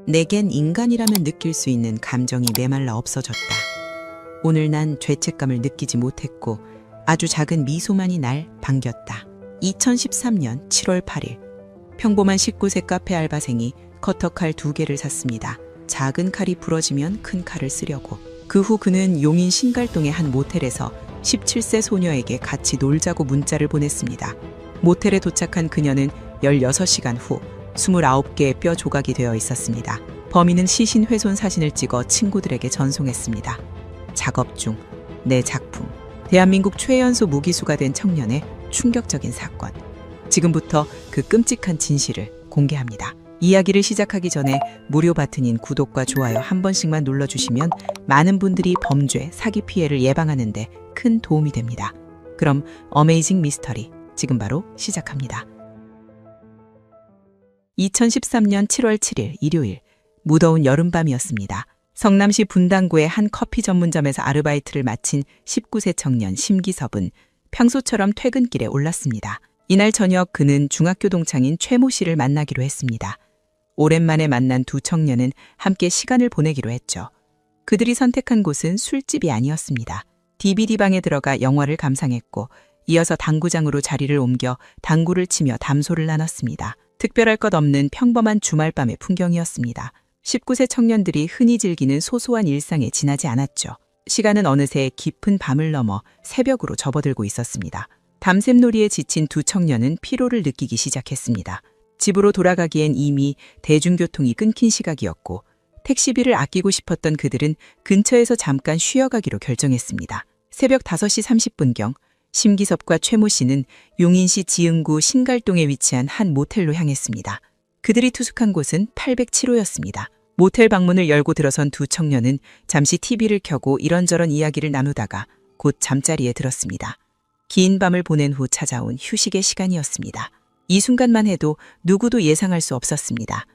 내겐 인간이라면 느낄 수 있는 감정이 메말라 없어졌다. 오늘 난 죄책감을 느끼지 못했고 아주 작은 미소만이 날 반겼다. 2013년 7월 8일 평범한 19세 카페 알바생이 커터칼 2개를 샀습니다. 작은 칼이 부러지면 큰 칼을 쓰려고. 그 후 그는 용인 신갈동의 한 모텔에서 17세 소녀에게 같이 놀자고 문자를 보냈습니다. 모텔에 도착한 그녀는 16시간 후 29개의 뼈 조각이 되어 있었습니다. 범인은 시신 훼손 사진을 찍어 친구들에게 전송했습니다. 작업 중 내 작품. 대한민국 최연소 무기수가 된 청년의 충격적인 사건. 지금부터 그 끔찍한 진실을 공개합니다. 이야기를 시작하기 전에 무료 버튼인 구독과 좋아요 한 번씩만 눌러주시면 많은 분들이 범죄, 사기 피해를 예방하는 데 큰 도움이 됩니다. 그럼 어메이징 미스터리 지금 바로 시작합니다. 2013년 7월 7일 일요일 무더운 여름밤이었습니다. 성남시 분당구의 한 커피 전문점에서 아르바이트를 마친 19세 청년 심기섭은 평소처럼 퇴근길에 올랐습니다. 이날 저녁 그는 중학교 동창인 최모 씨를 만나기로 했습니다. 오랜만에 만난 두 청년은 함께 시간을 보내기로 했죠. 그들이 선택한 곳은 술집이 아니었습니다. DVD방에 들어가 영화를 감상했고 이어서 당구장으로 자리를 옮겨 당구를 치며 담소를 나눴습니다. 특별할 것 없는 평범한 주말밤의 풍경이었습니다. 19세 청년들이 흔히 즐기는 소소한 일상에 지나지 않았죠. 시간은 어느새 깊은 밤을 넘어 새벽으로 접어들고 있었습니다. 밤샘 놀이에 지친 두 청년은 피로를 느끼기 시작했습니다. 집으로 돌아가기엔 이미 대중교통이 끊긴 시각이었고 택시비를 아끼고 싶었던 그들은 근처에서 잠깐 쉬어가기로 결정했습니다. 새벽 5시 30분경 심기섭과 최모 씨는 용인시 지흥구 신갈동에 위치한 한 모텔로 향했습니다. 그들이 투숙한 곳은 807호였습니다. 모텔 방문을 열고 들어선 두 청년은 잠시 TV를 켜고 이런저런 이야기를 나누다가 곧 잠자리에 들었습니다. 긴 밤을 보낸 후 찾아온 휴식의 시간이었습니다. 이 순간만 해도 누구도 예상할 수 없었습니다.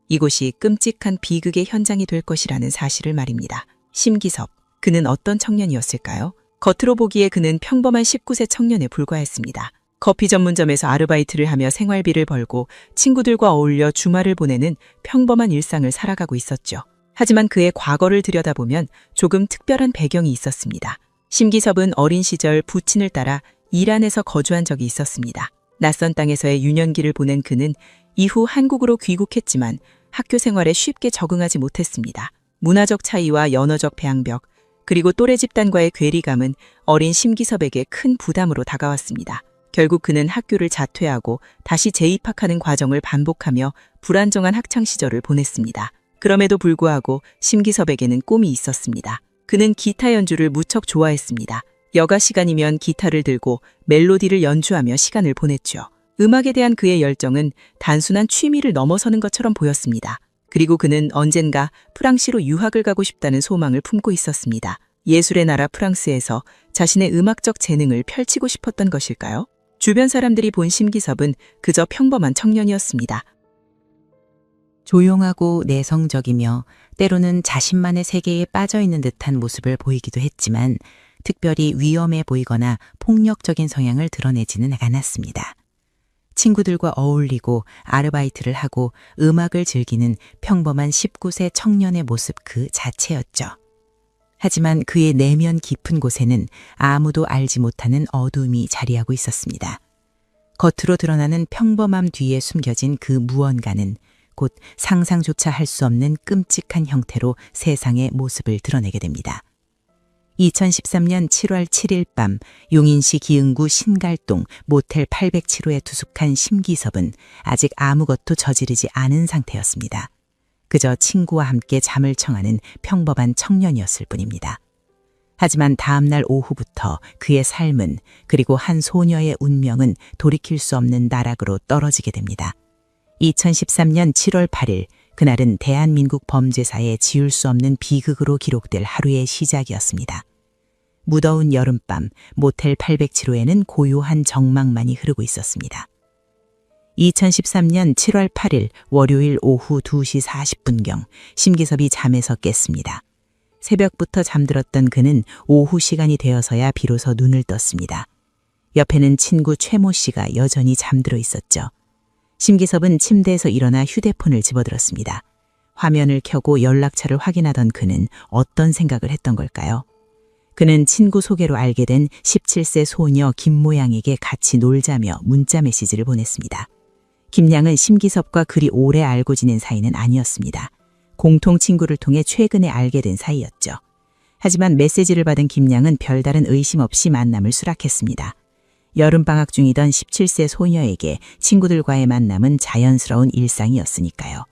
이곳이 끔찍한 비극의 현장이 될 것이라는 사실을 말입니다. 심기섭, 그는 어떤 청년이었을까요? 겉으로 보기에 그는 평범한 19세 청년에 불과했습니다. 커피 전문점에서 아르바이트를 하며 생활비를 벌고 친구들과 어울려 주말을 보내는 평범한 일상을 살아가고 있었죠. 하지만 그의 과거를 들여다보면 조금 특별한 배경이 있었습니다. 심기섭은 어린 시절 부친을 따라 이란에서 거주한 적이 있었습니다. 낯선 땅에서의 유년기를 보낸 그는 이후 한국으로 귀국했지만 학교 생활에 쉽게 적응하지 못했습니다. 문화적 차이와 연어적 배양벽, 그리고 또래 집단과의 괴리감은 어린 심기섭에게 큰 부담으로 다가왔습니다. 결국 그는 학교를 자퇴하고 다시 재입학하는 과정을 반복하며 불안정한 학창시절을 보냈습니다. 그럼에도 불구하고 심기섭에게는 꿈이 있었습니다. 그는 기타 연주를 무척 좋아했습니다. 여가 시간이면 기타를 들고 멜로디를 연주하며 시간을 보냈죠. 음악에 대한 그의 열정은 단순한 취미를 넘어서는 것처럼 보였습니다. 그리고 그는 언젠가 프랑스로 유학을 가고 싶다는 소망을 품고 있었습니다. 예술의 나라 프랑스에서 자신의 음악적 재능을 펼치고 싶었던 것일까요? 주변 사람들이 본 심기섭은 그저 평범한 청년이었습니다. 조용하고 내성적이며 때로는 자신만의 세계에 빠져있는 듯한 모습을 보이기도 했지만 특별히 위험해 보이거나 폭력적인 성향을 드러내지는 않았습니다. 친구들과 어울리고 아르바이트를 하고 음악을 즐기는 평범한 19세 청년의 모습 그 자체였죠. 하지만 그의 내면 깊은 곳에는 아무도 알지 못하는 어둠이 자리하고 있었습니다. 겉으로 드러나는 평범함 뒤에 숨겨진 그 무언가는 곧 상상조차 할 수 없는 끔찍한 형태로 세상의 모습을 드러내게 됩니다. 2013년 7월 7일 밤 용인시 기흥구 신갈동 모텔 807호에 투숙한 심기섭은 아직 아무것도 저지르지 않은 상태였습니다. 그저 친구와 함께 잠을 청하는 평범한 청년이었을 뿐입니다. 하지만 다음날 오후부터 그의 삶은 그리고 한 소녀의 운명은 돌이킬 수 없는 나락으로 떨어지게 됩니다. 2013년 7월 8일 그날은 대한민국 범죄사에 지울 수 없는 비극으로 기록될 하루의 시작이었습니다. 무더운 여름밤 모텔 807호에는 고요한 정막만이 흐르고 있었습니다. 2013년 7월 8일 월요일 오후 2시 40분경 심기섭이 잠에서 깼습니다. 새벽부터 잠들었던 그는 오후 시간이 되어서야 비로소 눈을 떴습니다. 옆에는 친구 최모 씨가 여전히 잠들어 있었죠. 심기섭은 침대에서 일어나 휴대폰을 집어들었습니다. 화면을 켜고 연락처를 확인하던 그는 어떤 생각을 했던 걸까요? 그는 친구 소개로 알게 된 17세 소녀 김모양에게 같이 놀자며 문자 메시지를 보냈습니다. 김양은 심기섭과 그리 오래 알고 지낸 사이는 아니었습니다. 공통 친구를 통해 최근에 알게 된 사이였죠. 하지만 메시지를 받은 김양은 별다른 의심 없이 만남을 수락했습니다. 여름방학 중이던 17세 소녀에게 친구들과의 만남은 자연스러운 일상이었으니까요.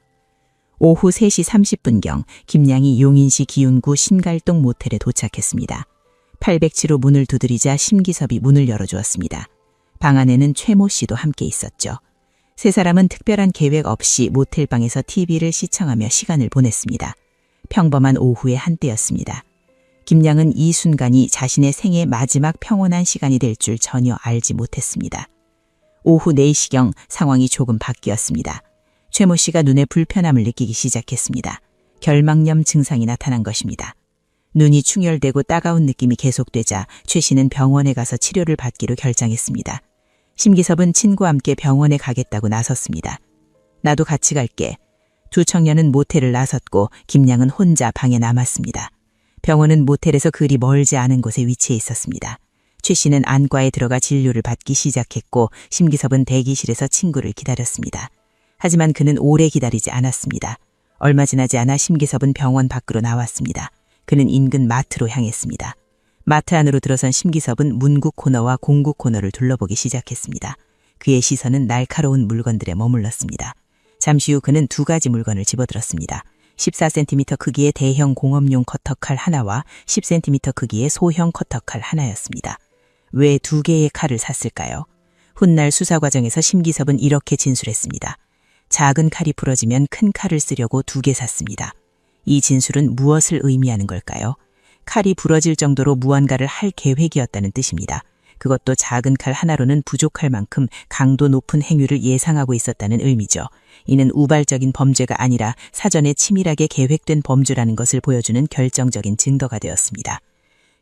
오후 3시 30분경 김양이 용인시 기운구 신갈동 모텔에 도착했습니다. 807호 문을 두드리자 심기섭이 문을 열어주었습니다. 방 안에는 최모 씨도 함께 있었죠. 세 사람은 특별한 계획 없이 모텔방에서 TV를 시청하며 시간을 보냈습니다. 평범한 오후의 한때였습니다. 김양은 이 순간이 자신의 생애 마지막 평온한 시간이 될 줄 전혀 알지 못했습니다. 오후 4시경 상황이 조금 바뀌었습니다. 최모 씨가 눈에 불편함을 느끼기 시작했습니다. 결막염 증상이 나타난 것입니다. 눈이 충혈되고 따가운 느낌이 계속되자 최 씨는 병원에 가서 치료를 받기로 결정했습니다. 심기섭은 친구와 함께 병원에 가겠다고 나섰습니다. 나도 같이 갈게. 두 청년은 모텔을 나섰고 김양은 혼자 방에 남았습니다. 병원은 모텔에서 그리 멀지 않은 곳에 위치해 있었습니다. 최 씨는 안과에 들어가 진료를 받기 시작했고 심기섭은 대기실에서 친구를 기다렸습니다. 하지만 그는 오래 기다리지 않았습니다. 얼마 지나지 않아 심기섭은 병원 밖으로 나왔습니다. 그는 인근 마트로 향했습니다. 마트 안으로 들어선 심기섭은 문구 코너와 공구 코너를 둘러보기 시작했습니다. 그의 시선은 날카로운 물건들에 머물렀습니다. 잠시 후 그는 두 가지 물건을 집어들었습니다. 14cm 크기의 대형 공업용 커터칼 하나와 10cm 크기의 소형 커터칼 하나였습니다. 왜 두 개의 칼을 샀을까요? 훗날 수사 과정에서 심기섭은 이렇게 진술했습니다. 작은 칼이 부러지면 큰 칼을 쓰려고 두 개 샀습니다. 이 진술은 무엇을 의미하는 걸까요? 칼이 부러질 정도로 무언가를 할 계획이었다는 뜻입니다. 그것도 작은 칼 하나로는 부족할 만큼 강도 높은 행위를 예상하고 있었다는 의미죠. 이는 우발적인 범죄가 아니라 사전에 치밀하게 계획된 범죄라는 것을 보여주는 결정적인 증거가 되었습니다.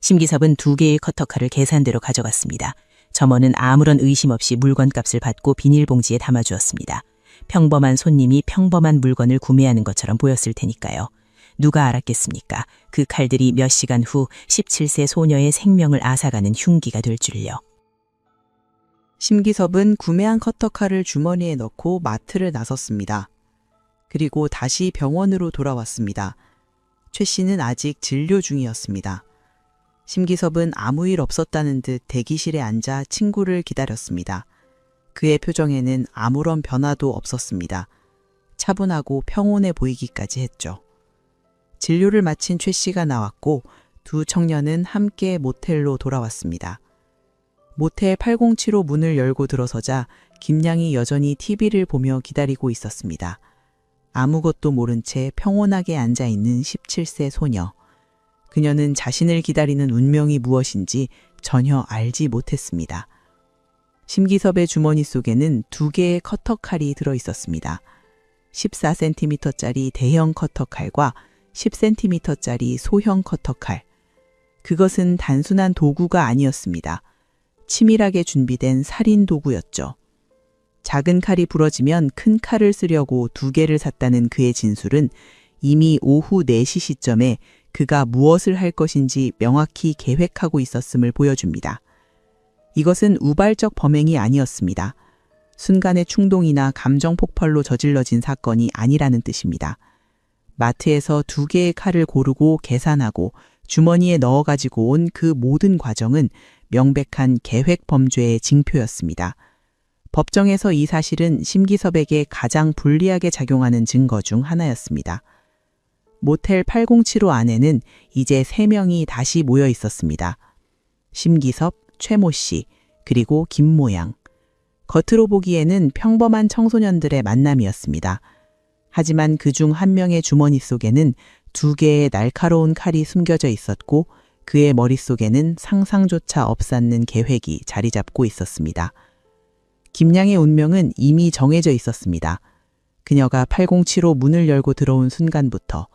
심기섭은 두 개의 커터칼을 계산대로 가져갔습니다. 점원은 아무런 의심 없이 물건값을 받고 비닐봉지에 담아주었습니다. 평범한 손님이 평범한 물건을 구매하는 것처럼 보였을 테니까요. 누가 알았겠습니까? 그 칼들이 몇 시간 후 17세 소녀의 생명을 앗아가는 흉기가 될 줄요. 심기섭은 구매한 커터칼을 주머니에 넣고 마트를 나섰습니다. 그리고 다시 병원으로 돌아왔습니다. 최 씨는 아직 진료 중이었습니다. 심기섭은 아무 일 없었다는 듯 대기실에 앉아 친구를 기다렸습니다. 그의 표정에는 아무런 변화도 없었습니다. 차분하고 평온해 보이기까지 했죠. 진료를 마친 최 씨가 나왔고 두 청년은 함께 모텔로 돌아왔습니다. 모텔 807호 문을 열고 들어서자 김양이 여전히 TV를 보며 기다리고 있었습니다. 아무것도 모른 채 평온하게 앉아있는 17세 소녀. 그녀는 자신을 기다리는 운명이 무엇인지 전혀 알지 못했습니다. 심기섭의 주머니 속에는 두 개의 커터칼이 들어있었습니다. 14cm짜리 대형 커터칼과 10cm짜리 소형 커터칼. 그것은 단순한 도구가 아니었습니다. 치밀하게 준비된 살인 도구였죠. 작은 칼이 부러지면 큰 칼을 쓰려고 두 개를 샀다는 그의 진술은 이미 오후 4시 시점에 그가 무엇을 할 것인지 명확히 계획하고 있었음을 보여줍니다. 이것은 우발적 범행이 아니었습니다. 순간의 충동이나 감정 폭발로 저질러진 사건이 아니라는 뜻입니다. 마트에서 두 개의 칼을 고르고 계산하고 주머니에 넣어 가지고 온 그 모든 과정은 명백한 계획 범죄의 징표였습니다. 법정에서 이 사실은 심기섭에게 가장 불리하게 작용하는 증거 중 하나였습니다. 모텔 807호 안에는 이제 3명이 다시 모여 있었습니다. 심기섭, 최모 씨, 그리고 김모양. 겉으로 보기에는 평범한 청소년들의 만남이었습니다. 하지만 그중 한 명의 주머니 속에는 두 개의 날카로운 칼이 숨겨져 있었고 그의 머릿속에는 상상조차 없었는 계획이 자리 잡고 있었습니다. 김양의 운명은 이미 정해져 있었습니다. 그녀가 807호 문을 열고 들어온 순간부터,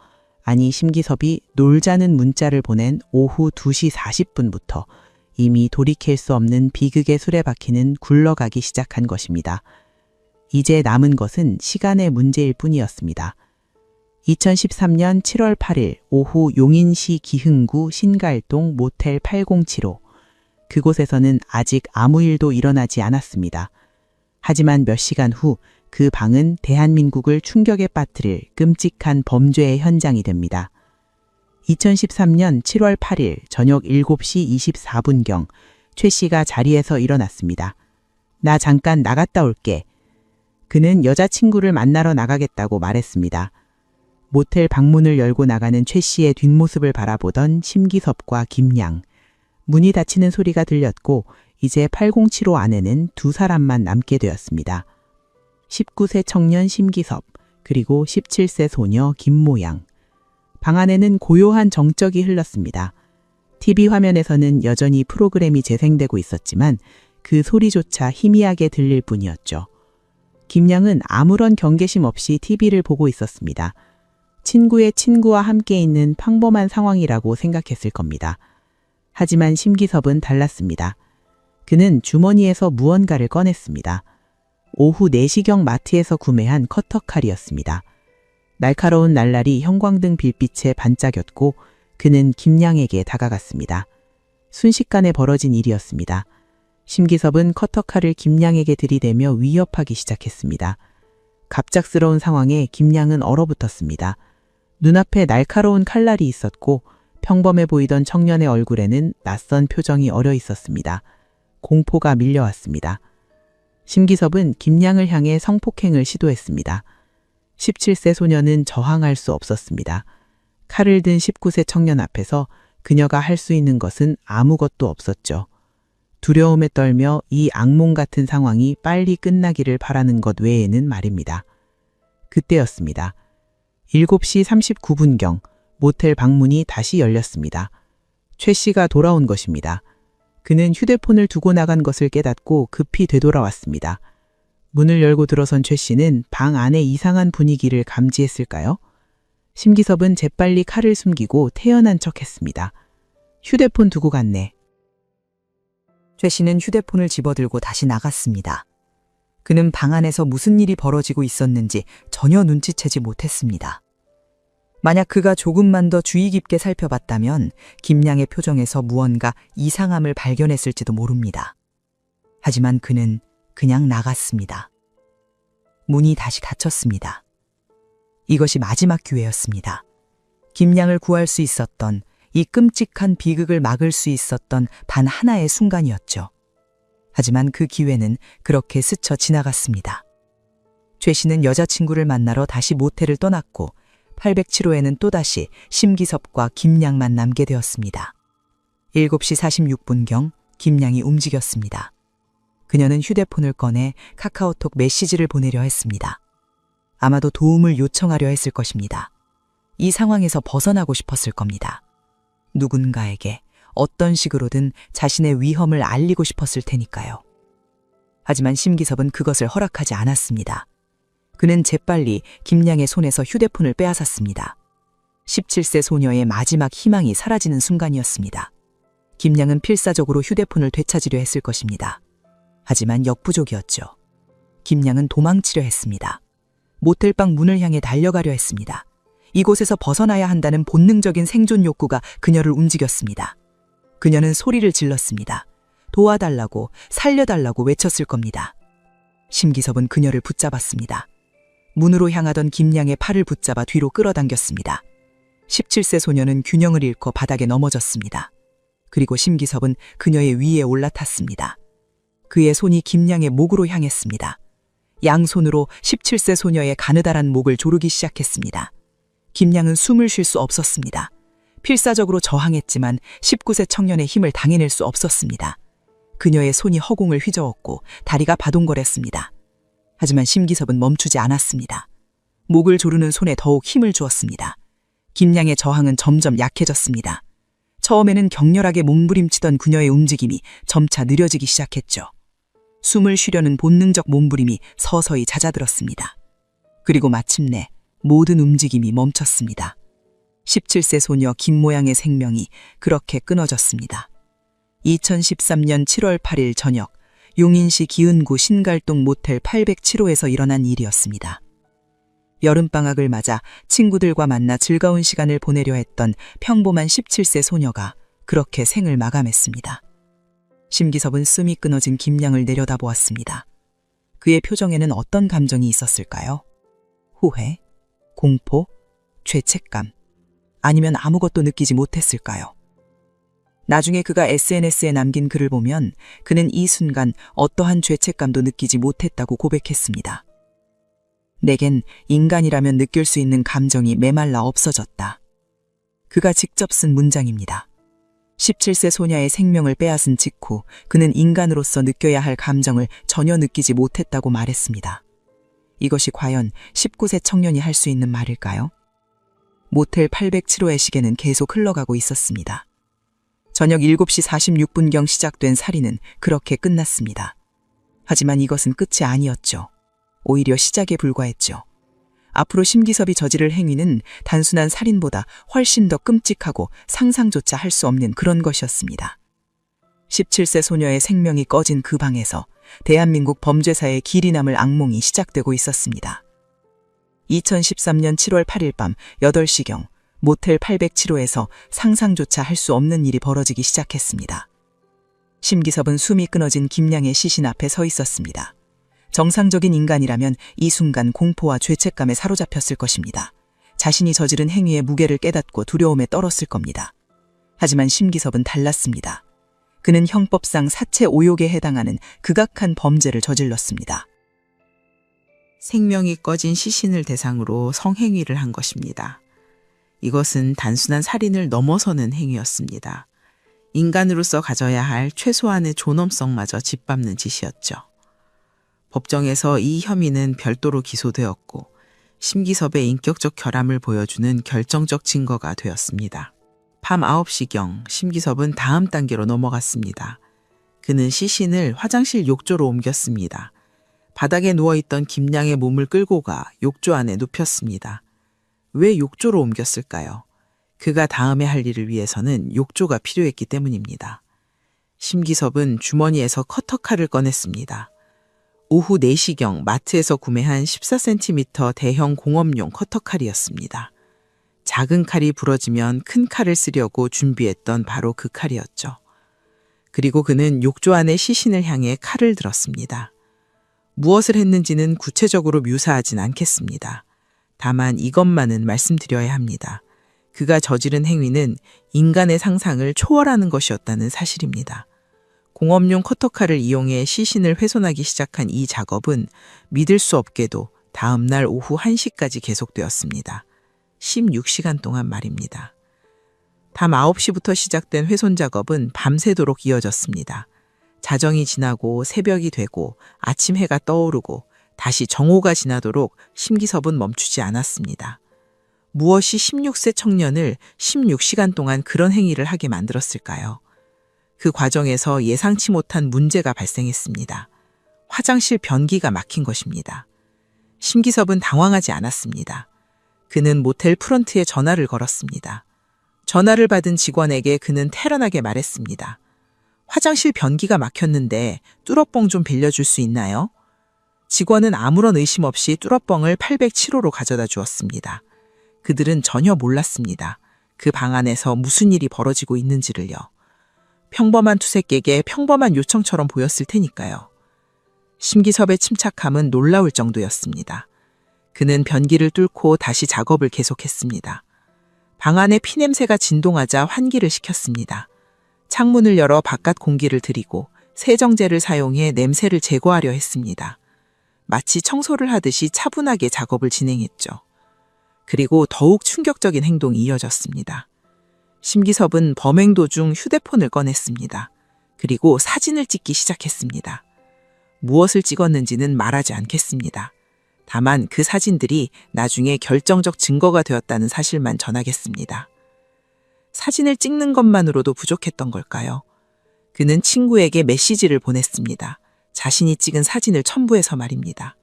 아니 심기섭이 놀자는 문자를 보낸 오후 2시 40분부터 이미 돌이킬 수 없는 비극의 수레바퀴는 굴러가기 시작한 것입니다. 이제 남은 것은 시간의 문제일 뿐이었습니다. 2013년 7월 8일 오후 용인시 기흥구 신갈동 모텔 807호. 그곳에서는 아직 아무 일도 일어나지 않았습니다. 하지만 몇 시간 후 그 방은 대한민국을 충격에 빠뜨릴 끔찍한 범죄의 현장이 됩니다. 2013년 7월 8일 저녁 7시 24분경 최 씨가 자리에서 일어났습니다. 나 잠깐 나갔다 올게. 그는 여자친구를 만나러 나가겠다고 말했습니다. 모텔 방문을 열고 나가는 최 씨의 뒷모습을 바라보던 심기섭과 김양. 문이 닫히는 소리가 들렸고 이제 807호 안에는 두 사람만 남게 되었습니다. 19세 청년 심기섭 그리고 17세 소녀 김모양. 방 안에는 고요한 정적이 흘렀습니다. TV 화면에서는 여전히 프로그램이 재생되고 있었지만 그 소리조차 희미하게 들릴 뿐이었죠. 김양은 아무런 경계심 없이 TV를 보고 있었습니다. 친구의 친구와 함께 있는 평범한 상황이라고 생각했을 겁니다. 하지만 심기섭은 달랐습니다. 그는 주머니에서 무언가를 꺼냈습니다. 오후 4시경 마트에서 구매한 커터칼이었습니다. 날카로운 날날이 형광등 빛빛에 반짝였고 그는 김양에게 다가갔습니다. 순식간에 벌어진 일이었습니다. 심기섭은 커터칼을 김양에게 들이대며 위협하기 시작했습니다. 갑작스러운 상황에 김양은 얼어붙었습니다. 눈앞에 날카로운 칼날이 있었고 평범해 보이던 청년의 얼굴에는 낯선 표정이 어려 있었습니다. 공포가 밀려왔습니다. 심기섭은 김양을 향해 성폭행을 시도했습니다. 17세 소녀는 저항할 수 없었습니다. 칼을 든 19세 청년 앞에서 그녀가 할 수 있는 것은 아무것도 없었죠. 두려움에 떨며 이 악몽 같은 상황이 빨리 끝나기를 바라는 것 외에는 말입니다. 그때였습니다. 7시 39분경 모텔 방문이 다시 열렸습니다. 최 씨가 돌아온 것입니다. 그는 휴대폰을 두고 나간 것을 깨닫고 급히 되돌아왔습니다. 문을 열고 들어선 최 씨는 방 안의 이상한 분위기를 감지했을까요? 심기섭은 재빨리 칼을 숨기고 태연한 척했습니다. 휴대폰 두고 갔네. 최 씨는 휴대폰을 집어들고 다시 나갔습니다. 그는 방 안에서 무슨 일이 벌어지고 있었는지 전혀 눈치채지 못했습니다. 만약 그가 조금만 더 주의 깊게 살펴봤다면 김양의 표정에서 무언가 이상함을 발견했을지도 모릅니다. 하지만 그는 그냥 나갔습니다. 문이 다시 닫혔습니다. 이것이 마지막 기회였습니다. 김양을 구할 수 있었던, 이 끔찍한 비극을 막을 수 있었던 단 하나의 순간이었죠. 하지만 그 기회는 그렇게 스쳐 지나갔습니다. 최 씨는 여자친구를 만나러 다시 모텔을 떠났고 807호에는 또다시 심기섭과 김양만 남게 되었습니다. 7시 46분경 김양이 움직였습니다. 그녀는 휴대폰을 꺼내 카카오톡 메시지를 보내려 했습니다. 아마도 도움을 요청하려 했을 것입니다. 이 상황에서 벗어나고 싶었을 겁니다. 누군가에게 어떤 식으로든 자신의 위험을 알리고 싶었을 테니까요. 하지만 심기섭은 그것을 허락하지 않았습니다. 그는 재빨리 김양의 손에서 휴대폰을 빼앗았습니다. 17세 소녀의 마지막 희망이 사라지는 순간이었습니다. 김양은 필사적으로 휴대폰을 되찾으려 했을 것입니다. 하지만 역부족이었죠. 김양은 도망치려 했습니다. 모텔방 문을 향해 달려가려 했습니다. 이곳에서 벗어나야 한다는 본능적인 생존 욕구가 그녀를 움직였습니다. 그녀는 소리를 질렀습니다. 도와달라고, 살려달라고 외쳤을 겁니다. 심기섭은 그녀를 붙잡았습니다. 문으로 향하던 김양의 팔을 붙잡아 뒤로 끌어당겼습니다. 17세 소녀는 균형을 잃고 바닥에 넘어졌습니다. 그리고 심기섭은 그녀의 위에 올라탔습니다. 그의 손이 김양의 목으로 향했습니다. 양손으로 17세 소녀의 가느다란 목을 조르기 시작했습니다. 김양은 숨을 쉴 수 없었습니다. 필사적으로 저항했지만 19세 청년의 힘을 당해낼 수 없었습니다. 그녀의 손이 허공을 휘저었고 다리가 바동거렸습니다. 하지만 심기섭은 멈추지 않았습니다. 목을 조르는 손에 더욱 힘을 주었습니다. 김양의 저항은 점점 약해졌습니다. 처음에는 격렬하게 몸부림치던 그녀의 움직임이 점차 느려지기 시작했죠. 숨을 쉬려는 본능적 몸부림이 서서히 잦아들었습니다. 그리고 마침내 모든 움직임이 멈췄습니다. 17세 소녀 김모양의 생명이 그렇게 끊어졌습니다. 2013년 7월 8일 저녁 용인시 기흥구 신갈동 모텔 807호에서 일어난 일이었습니다. 여름방학을 맞아 친구들과 만나 즐거운 시간을 보내려 했던 평범한 17세 소녀가 그렇게 생을 마감했습니다. 심기섭은 숨이 끊어진 김양을 내려다보았습니다. 그의 표정에는 어떤 감정이 있었을까요? 후회? 공포? 죄책감? 아니면 아무것도 느끼지 못했을까요? 나중에 그가 SNS에 남긴 글을 보면 그는 이 순간 어떠한 죄책감도 느끼지 못했다고 고백했습니다. 내겐 인간이라면 느낄 수 있는 감정이 메말라 없어졌다. 그가 직접 쓴 문장입니다. 17세 소녀의 생명을 빼앗은 직후 그는 인간으로서 느껴야 할 감정을 전혀 느끼지 못했다고 말했습니다. 이것이 과연 19세 청년이 할 수 있는 말일까요? 모텔 807호의 시계는 계속 흘러가고 있었습니다. 저녁 7시 46분경 시작된 살인은 그렇게 끝났습니다. 하지만 이것은 끝이 아니었죠. 오히려 시작에 불과했죠. 앞으로 심기섭이 저지를 행위는 단순한 살인보다 훨씬 더 끔찍하고 상상조차 할 수 없는 그런 것이었습니다. 17세 소녀의 생명이 꺼진 그 방에서 대한민국 범죄사의 길이 남을 악몽이 시작되고 있었습니다. 2013년 7월 8일 밤 8시경 모텔 807호에서 상상조차 할 수 없는 일이 벌어지기 시작했습니다. 심기섭은 숨이 끊어진 김양의 시신 앞에 서 있었습니다. 정상적인 인간이라면 이 순간 공포와 죄책감에 사로잡혔을 것입니다. 자신이 저지른 행위의 무게를 깨닫고 두려움에 떨었을 겁니다. 하지만 심기섭은 달랐습니다. 그는 형법상 사체 오욕에 해당하는 극악한 범죄를 저질렀습니다. 생명이 꺼진 시신을 대상으로 성행위를 한 것입니다. 이것은 단순한 살인을 넘어서는 행위였습니다. 인간으로서 가져야 할 최소한의 존엄성마저 짓밟는 짓이었죠. 법정에서 이 혐의는 별도로 기소되었고 심기섭의 인격적 결함을 보여주는 결정적 증거가 되었습니다. 밤 9시경 심기섭은 다음 단계로 넘어갔습니다. 그는 시신을 화장실 욕조로 옮겼습니다. 바닥에 누워있던 김양의 몸을 끌고 가 욕조 안에 눕혔습니다. 왜 욕조로 옮겼을까요? 그가 다음에 할 일을 위해서는 욕조가 필요했기 때문입니다. 심기섭은 주머니에서 커터칼을 꺼냈습니다. 오후 4시경 마트에서 구매한 14cm 대형 공업용 커터칼이었습니다. 작은 칼이 부러지면 큰 칼을 쓰려고 준비했던 바로 그 칼이었죠. 그리고 그는 욕조 안의 시신을 향해 칼을 들었습니다. 무엇을 했는지는 구체적으로 묘사하진 않겠습니다. 다만 이것만은 말씀드려야 합니다. 그가 저지른 행위는 인간의 상상을 초월하는 것이었다는 사실입니다. 공업용 커터칼을 이용해 시신을 훼손하기 시작한 이 작업은 믿을 수 없게도 다음 날 오후 1시까지 계속되었습니다. 16시간 동안 말입니다. 밤 9시부터 시작된 훼손 작업은 밤새도록 이어졌습니다. 자정이 지나고 새벽이 되고 아침 해가 떠오르고 다시 정오가 지나도록 심기섭은 멈추지 않았습니다. 무엇이 16세 청년을 16시간 동안 그런 행위를 하게 만들었을까요? 그 과정에서 예상치 못한 문제가 발생했습니다. 화장실 변기가 막힌 것입니다. 심기섭은 당황하지 않았습니다. 그는 모텔 프런트에 전화를 걸었습니다. 전화를 받은 직원에게 그는 태연하게 말했습니다. 화장실 변기가 막혔는데 뚫어뻥 좀 빌려줄 수 있나요? 직원은 아무런 의심 없이 뚫어뻥을 807호로 가져다 주었습니다. 그들은 전혀 몰랐습니다. 그 방 안에서 무슨 일이 벌어지고 있는지를요. 평범한 투색객의 평범한 요청처럼 보였을 테니까요. 심기섭의 침착함은 놀라울 정도였습니다. 그는 변기를 뚫고 다시 작업을 계속했습니다. 방 안에 피냄새가 진동하자 환기를 시켰습니다. 창문을 열어 바깥 공기를 들이고 세정제를 사용해 냄새를 제거하려 했습니다. 마치 청소를 하듯이 차분하게 작업을 진행했죠. 그리고 더욱 충격적인 행동이 이어졌습니다. 심기섭은 범행 도중 휴대폰을 꺼냈습니다. 그리고 사진을 찍기 시작했습니다. 무엇을 찍었는지는 말하지 않겠습니다. 다만 그 사진들이 나중에 결정적 증거가 되었다는 사실만 전하겠습니다. 사진을 찍는 것만으로도 부족했던 걸까요? 그는 친구에게 메시지를 보냈습니다. 자신이 찍은 사진을 첨부해서 말입니다.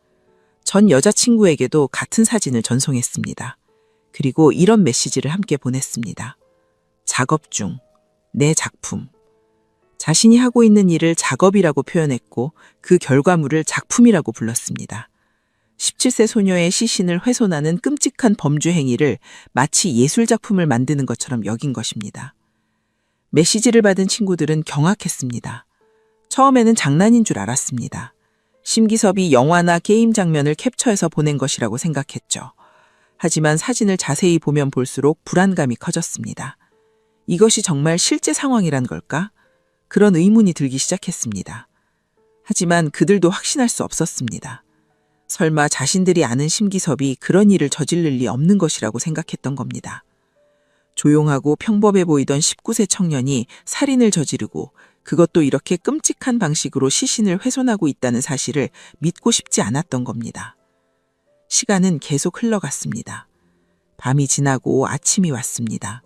전 여자친구에게도 같은 사진을 전송했습니다. 그리고 이런 메시지를 함께 보냈습니다. 작업 중, 내 작품. 자신이 하고 있는 일을 작업이라고 표현했고 그 결과물을 작품이라고 불렀습니다. 17세 소녀의 시신을 훼손하는 끔찍한 범죄 행위를 마치 예술작품을 만드는 것처럼 여긴 것입니다. 메시지를 받은 친구들은 경악했습니다. 처음에는 장난인 줄 알았습니다. 심기섭이 영화나 게임 장면을 캡처해서 보낸 것이라고 생각했죠. 하지만 사진을 자세히 보면 볼수록 불안감이 커졌습니다. 이것이 정말 실제 상황이란 걸까? 그런 의문이 들기 시작했습니다. 하지만 그들도 확신할 수 없었습니다. 설마 자신들이 아는 심기섭이 그런 일을 저지를 리 없는 것이라고 생각했던 겁니다. 조용하고 평범해 보이던 19세 청년이 살인을 저지르고 그것도 이렇게 끔찍한 방식으로 시신을 훼손하고 있다는 사실을 믿고 싶지 않았던 겁니다. 시간은 계속 흘러갔습니다. 밤이 지나고 아침이 왔습니다.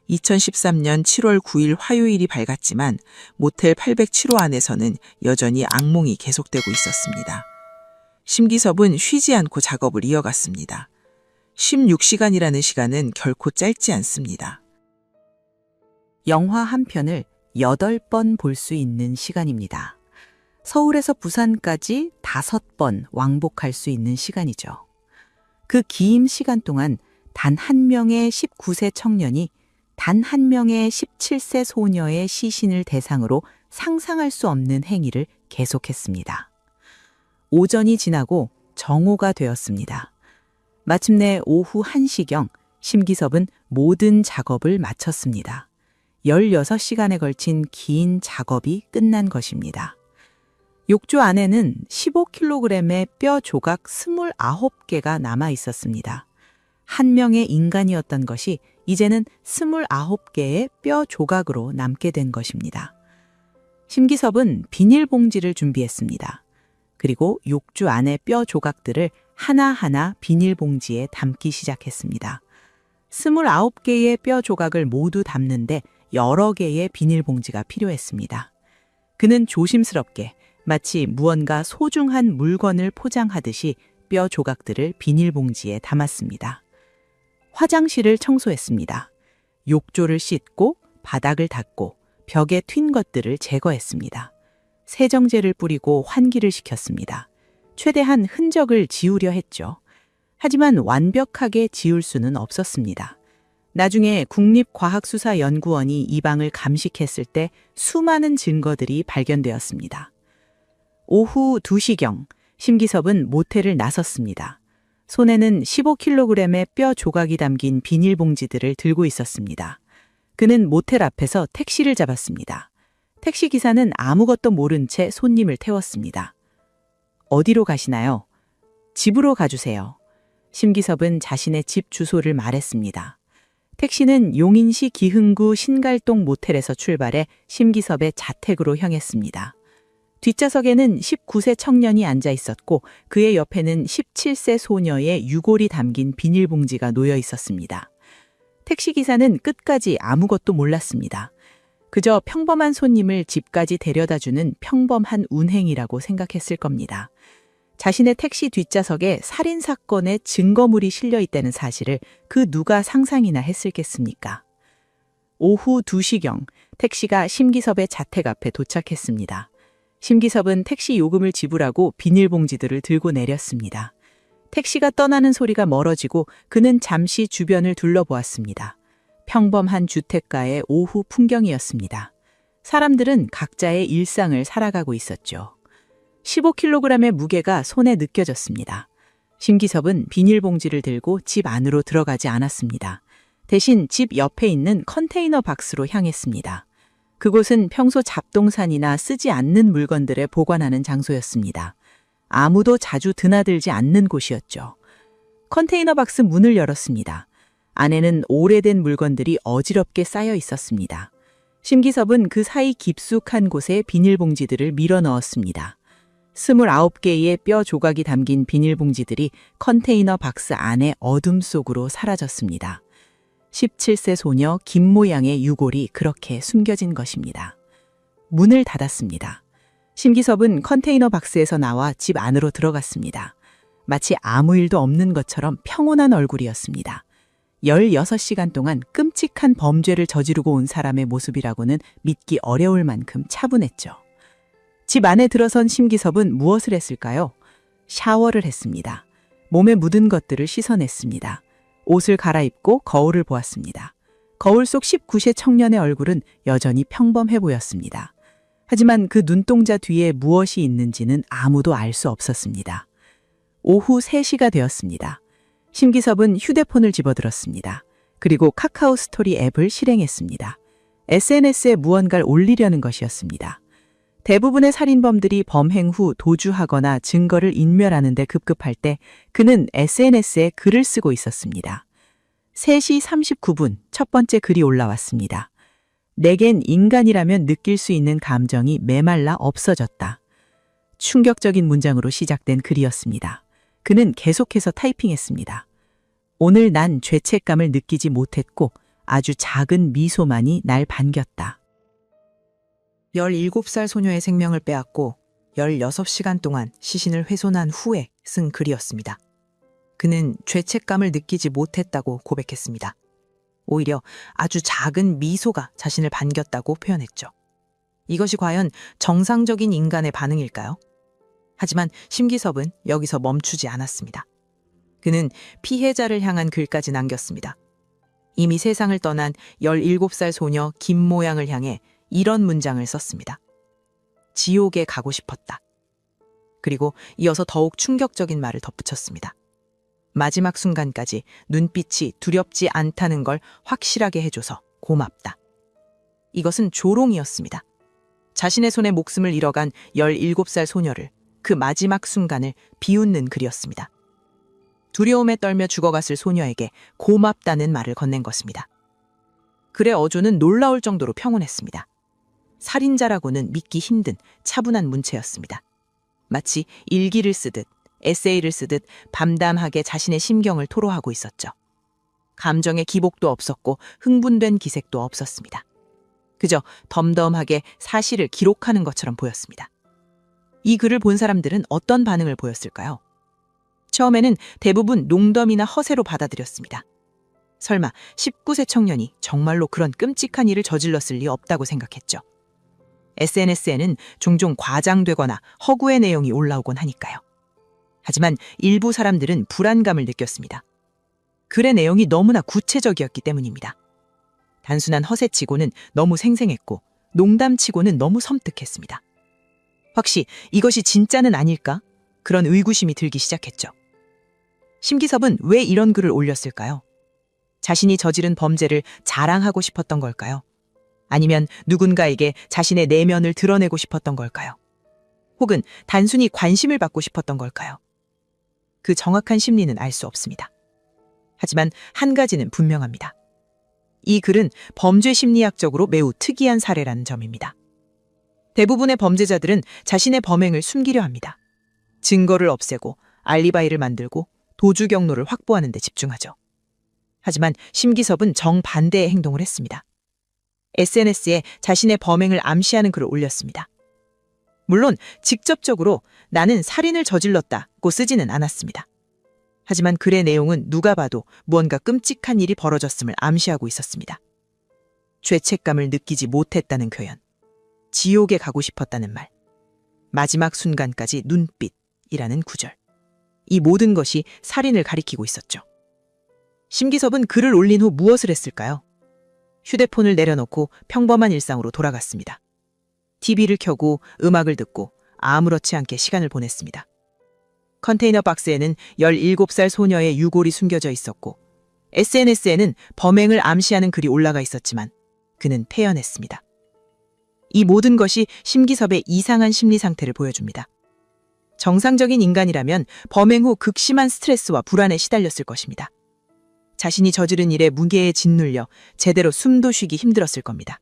2013년 7월 9일 화요일이 밝았지만 모텔 807호 안에서는 여전히 악몽이 계속되고 있었습니다. 심기섭은 쉬지 않고 작업을 이어갔습니다. 16시간이라는 시간은 결코 짧지 않습니다. 영화 한 편을 8번 볼 수 있는 시간입니다. 서울에서 부산까지 5번 왕복할 수 있는 시간이죠. 그 긴 시간 동안 단 한 명의 19세 청년이 단 한 명의 17세 소녀의 시신을 대상으로 상상할 수 없는 행위를 계속했습니다. 오전이 지나고 정오가 되었습니다. 마침내 오후 1시경 심기섭은 모든 작업을 마쳤습니다. 16시간에 걸친 긴 작업이 끝난 것입니다. 욕조 안에는 15kg의 뼈 조각 29개가 남아 있었습니다. 한 명의 인간이었던 것이 이제는 29개의 뼈 조각으로 남게 된 것입니다. 심기섭은 비닐봉지를 준비했습니다. 그리고 욕조 안의 뼈 조각들을 하나하나 비닐봉지에 담기 시작했습니다. 29개의 뼈 조각을 모두 담는데 여러 개의 비닐봉지가 필요했습니다. 그는 조심스럽게 마치 무언가 소중한 물건을 포장하듯이 뼈 조각들을 비닐봉지에 담았습니다. 화장실을 청소했습니다. 욕조를 씻고 바닥을 닦고 벽에 튄 것들을 제거했습니다. 세정제를 뿌리고 환기를 시켰습니다. 최대한 흔적을 지우려 했죠. 하지만 완벽하게 지울 수는 없었습니다. 나중에 국립과학수사연구원이 이 방을 감식했을 때 수많은 증거들이 발견되었습니다. 오후 2시경 심기섭은 모텔을 나섰습니다. 손에는 15kg의 뼈 조각이 담긴 비닐봉지들을 들고 있었습니다. 그는 모텔 앞에서 택시를 잡았습니다. 택시기사는 아무것도 모른 채 손님을 태웠습니다. 어디로 가시나요? 집으로 가주세요. 심기섭은 자신의 집 주소를 말했습니다. 택시는 용인시 기흥구 신갈동 모텔에서 출발해 심기섭의 자택으로 향했습니다. 뒷좌석에는 19세 청년이 앉아 있었고 그의 옆에는 17세 소녀의 유골이 담긴 비닐봉지가 놓여 있었습니다. 택시기사는 끝까지 아무것도 몰랐습니다. 그저 평범한 손님을 집까지 데려다주는 평범한 운행이라고 생각했을 겁니다. 자신의 택시 뒷좌석에 살인사건의 증거물이 실려 있다는 사실을 그 누가 상상이나 했을겠습니까? 오후 2시경 택시가 심기섭의 자택 앞에 도착했습니다. 심기섭은 택시 요금을 지불하고 비닐봉지들을 들고 내렸습니다. 택시가 떠나는 소리가 멀어지고 그는 잠시 주변을 둘러보았습니다. 평범한 주택가의 오후 풍경이었습니다. 사람들은 각자의 일상을 살아가고 있었죠. 15kg의 무게가 손에 느껴졌습니다. 심기섭은 비닐봉지를 들고 집 안으로 들어가지 않았습니다. 대신 집 옆에 있는 컨테이너 박스로 향했습니다. 그곳은 평소 잡동산이나 쓰지 않는 물건들을 보관하는 장소였습니다. 아무도 자주 드나들지 않는 곳이었죠. 컨테이너 박스 문을 열었습니다. 안에는 오래된 물건들이 어지럽게 쌓여 있었습니다. 심기섭은 그 사이 깊숙한 곳에 비닐봉지들을 밀어 넣었습니다. 29개의 뼈 조각이 담긴 비닐봉지들이 컨테이너 박스 안의 어둠 속으로 사라졌습니다. 17세 소녀 김모양의 유골이 그렇게 숨겨진 것입니다. 문을 닫았습니다. 심기섭은 컨테이너 박스에서 나와 집 안으로 들어갔습니다. 마치 아무 일도 없는 것처럼 평온한 얼굴이었습니다. 16시간 동안 끔찍한 범죄를 저지르고 온 사람의 모습이라고는 믿기 어려울 만큼 차분했죠. 집 안에 들어선 심기섭은 무엇을 했을까요? 샤워를 했습니다. 몸에 묻은 것들을 씻어냈습니다. 옷을 갈아입고 거울을 보았습니다. 거울 속 19세 청년의 얼굴은 여전히 평범해 보였습니다. 하지만 그 눈동자 뒤에 무엇이 있는지는 아무도 알 수 없었습니다. 오후 3시가 되었습니다. 심기섭은 휴대폰을 집어들었습니다. 그리고 카카오 스토리 앱을 실행했습니다. SNS에 무언가를 올리려는 것이었습니다. 대부분의 살인범들이 범행 후 도주하거나 증거를 인멸하는 데 급급할 때 그는 SNS에 글을 쓰고 있었습니다. 3시 39분 첫 번째 글이 올라왔습니다. 내겐 인간이라면 느낄 수 있는 감정이 메말라 없어졌다. 충격적인 문장으로 시작된 글이었습니다. 그는 계속해서 타이핑했습니다. 오늘 난 죄책감을 느끼지 못했고 아주 작은 미소만이 날 반겼다. 17살 소녀의 생명을 빼앗고 16시간 동안 시신을 훼손한 후에 쓴 글이었습니다. 그는 죄책감을 느끼지 못했다고 고백했습니다. 오히려 아주 작은 미소가 자신을 반겼다고 표현했죠. 이것이 과연 정상적인 인간의 반응일까요? 하지만 심기섭은 여기서 멈추지 않았습니다. 그는 피해자를 향한 글까지 남겼습니다. 이미 세상을 떠난 17살 소녀 김모양을 향해 이런 문장을 썼습니다. 지옥에 가고 싶었다. 그리고 이어서 더욱 충격적인 말을 덧붙였습니다. 마지막 순간까지 눈빛이 두렵지 않다는 걸 확실하게 해줘서 고맙다. 이것은 조롱이었습니다. 자신의 손에 목숨을 잃어간 17살 소녀를, 그 마지막 순간을 비웃는 글이었습니다. 두려움에 떨며 죽어갔을 소녀에게 고맙다는 말을 건넨 것입니다. 글의 어조는 놀라울 정도로 평온했습니다. 살인자라고는 믿기 힘든 차분한 문체였습니다. 마치 일기를 쓰듯 에세이를 쓰듯 담담하게 자신의 심경을 토로하고 있었죠. 감정의 기복도 없었고 흥분된 기색도 없었습니다. 그저 덤덤하게 사실을 기록하는 것처럼 보였습니다. 이 글을 본 사람들은 어떤 반응을 보였을까요? 처음에는 대부분 농담이나 허세로 받아들였습니다. 설마 19세 청년이 정말로 그런 끔찍한 일을 저질렀을 리 없다고 생각했죠. SNS에는 종종 과장되거나 허구의 내용이 올라오곤 하니까요. 하지만 일부 사람들은 불안감을 느꼈습니다. 글의 내용이 너무나 구체적이었기 때문입니다. 단순한 허세치고는 너무 생생했고 농담치고는 너무 섬뜩했습니다. 혹시 이것이 진짜는 아닐까? 그런 의구심이 들기 시작했죠. 심기섭은 왜 이런 글을 올렸을까요? 자신이 저지른 범죄를 자랑하고 싶었던 걸까요? 아니면 누군가에게 자신의 내면을 드러내고 싶었던 걸까요? 혹은 단순히 관심을 받고 싶었던 걸까요? 그 정확한 심리는 알 수 없습니다. 하지만 한 가지는 분명합니다. 이 글은 범죄 심리학적으로 매우 특이한 사례라는 점입니다. 대부분의 범죄자들은 자신의 범행을 숨기려 합니다. 증거를 없애고 알리바이를 만들고 도주 경로를 확보하는 데 집중하죠. 하지만 심기섭은 정반대의 행동을 했습니다. SNS에 자신의 범행을 암시하는 글을 올렸습니다. 물론 직접적으로 나는 살인을 저질렀다고 쓰지는 않았습니다. 하지만 글의 내용은 누가 봐도 무언가 끔찍한 일이 벌어졌음을 암시하고 있었습니다. 죄책감을 느끼지 못했다는 표현, 지옥에 가고 싶었다는 말, 마지막 순간까지 눈빛이라는 구절. 이 모든 것이 살인을 가리키고 있었죠. 심기섭은 글을 올린 후 무엇을 했을까요? 휴대폰을 내려놓고 평범한 일상으로 돌아갔습니다. TV를 켜고 음악을 듣고 아무렇지 않게 시간을 보냈습니다. 컨테이너 박스에는 17살 소녀의 유골이 숨겨져 있었고 SNS에는 범행을 암시하는 글이 올라가 있었지만 그는 태연했습니다. 이 모든 것이 심기섭의 이상한 심리 상태를 보여줍니다. 정상적인 인간이라면 범행 후 극심한 스트레스와 불안에 시달렸을 것입니다. 자신이 저지른 일에 무게에 짓눌려 제대로 숨도 쉬기 힘들었을 겁니다.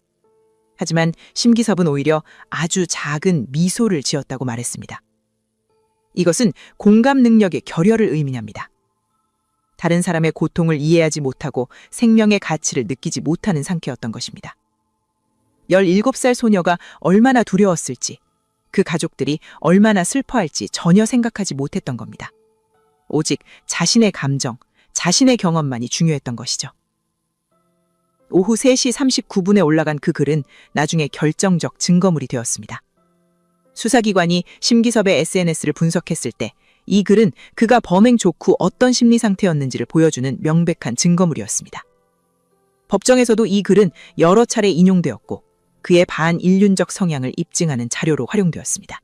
하지만 심기섭은 오히려 아주 작은 미소를 지었다고 말했습니다. 이것은 공감 능력의 결여를 의미합니다. 다른 사람의 고통을 이해하지 못하고 생명의 가치를 느끼지 못하는 상태였던 것입니다. 17살 소녀가 얼마나 두려웠을지, 그 가족들이 얼마나 슬퍼할지 전혀 생각하지 못했던 겁니다. 오직 자신의 감정, 자신의 경험만이 중요했던 것이죠. 오후 3시 39분에 올라간 그 글은 나중에 결정적 증거물이 되었습니다. 수사기관이 심기섭의 SNS를 분석했을 때 이 글은 그가 범행 족후 어떤 심리 상태였는지를 보여주는 명백한 증거물이었습니다. 법정에서도 이 글은 여러 차례 인용되었고 그의 반인륜적 성향을 입증하는 자료로 활용되었습니다.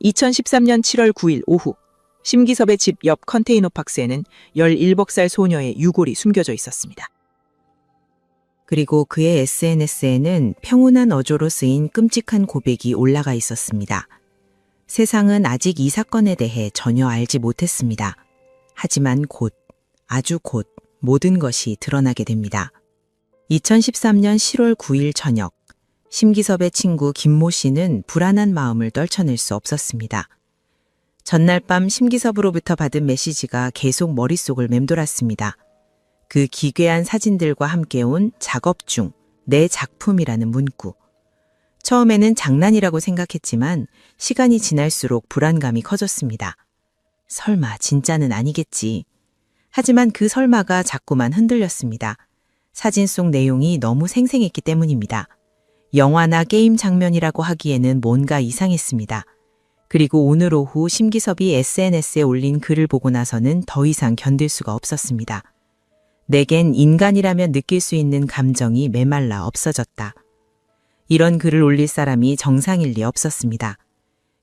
2013년 7월 9일 오후 심기섭의 집 옆 컨테이너 박스에는 17살 소녀의 유골이 숨겨져 있었습니다. 그리고 그의 SNS에는 평온한 어조로 쓰인 끔찍한 고백이 올라가 있었습니다. 세상은 아직 이 사건에 대해 전혀 알지 못했습니다. 하지만 곧, 아주 곧 모든 것이 드러나게 됩니다. 2013년 10월 9일 저녁, 심기섭의 친구 김모 씨는 불안한 마음을 떨쳐낼 수 없었습니다. 전날 밤 심기섭으로부터 받은 메시지가 계속 머릿속을 맴돌았습니다. 그 기괴한 사진들과 함께 온 작업 중 내 작품이라는 문구. 처음에는 장난이라고 생각했지만 시간이 지날수록 불안감이 커졌습니다. 설마 진짜는 아니겠지. 하지만 그 설마가 자꾸만 흔들렸습니다. 사진 속 내용이 너무 생생했기 때문입니다. 영화나 게임 장면이라고 하기에는 뭔가 이상했습니다. 그리고 오늘 오후 심기섭이 SNS에 올린 글을 보고 나서는 더 이상 견딜 수가 없었습니다. 내겐 인간이라면 느낄 수 있는 감정이 메말라 없어졌다. 이런 글을 올릴 사람이 정상일 리 없었습니다.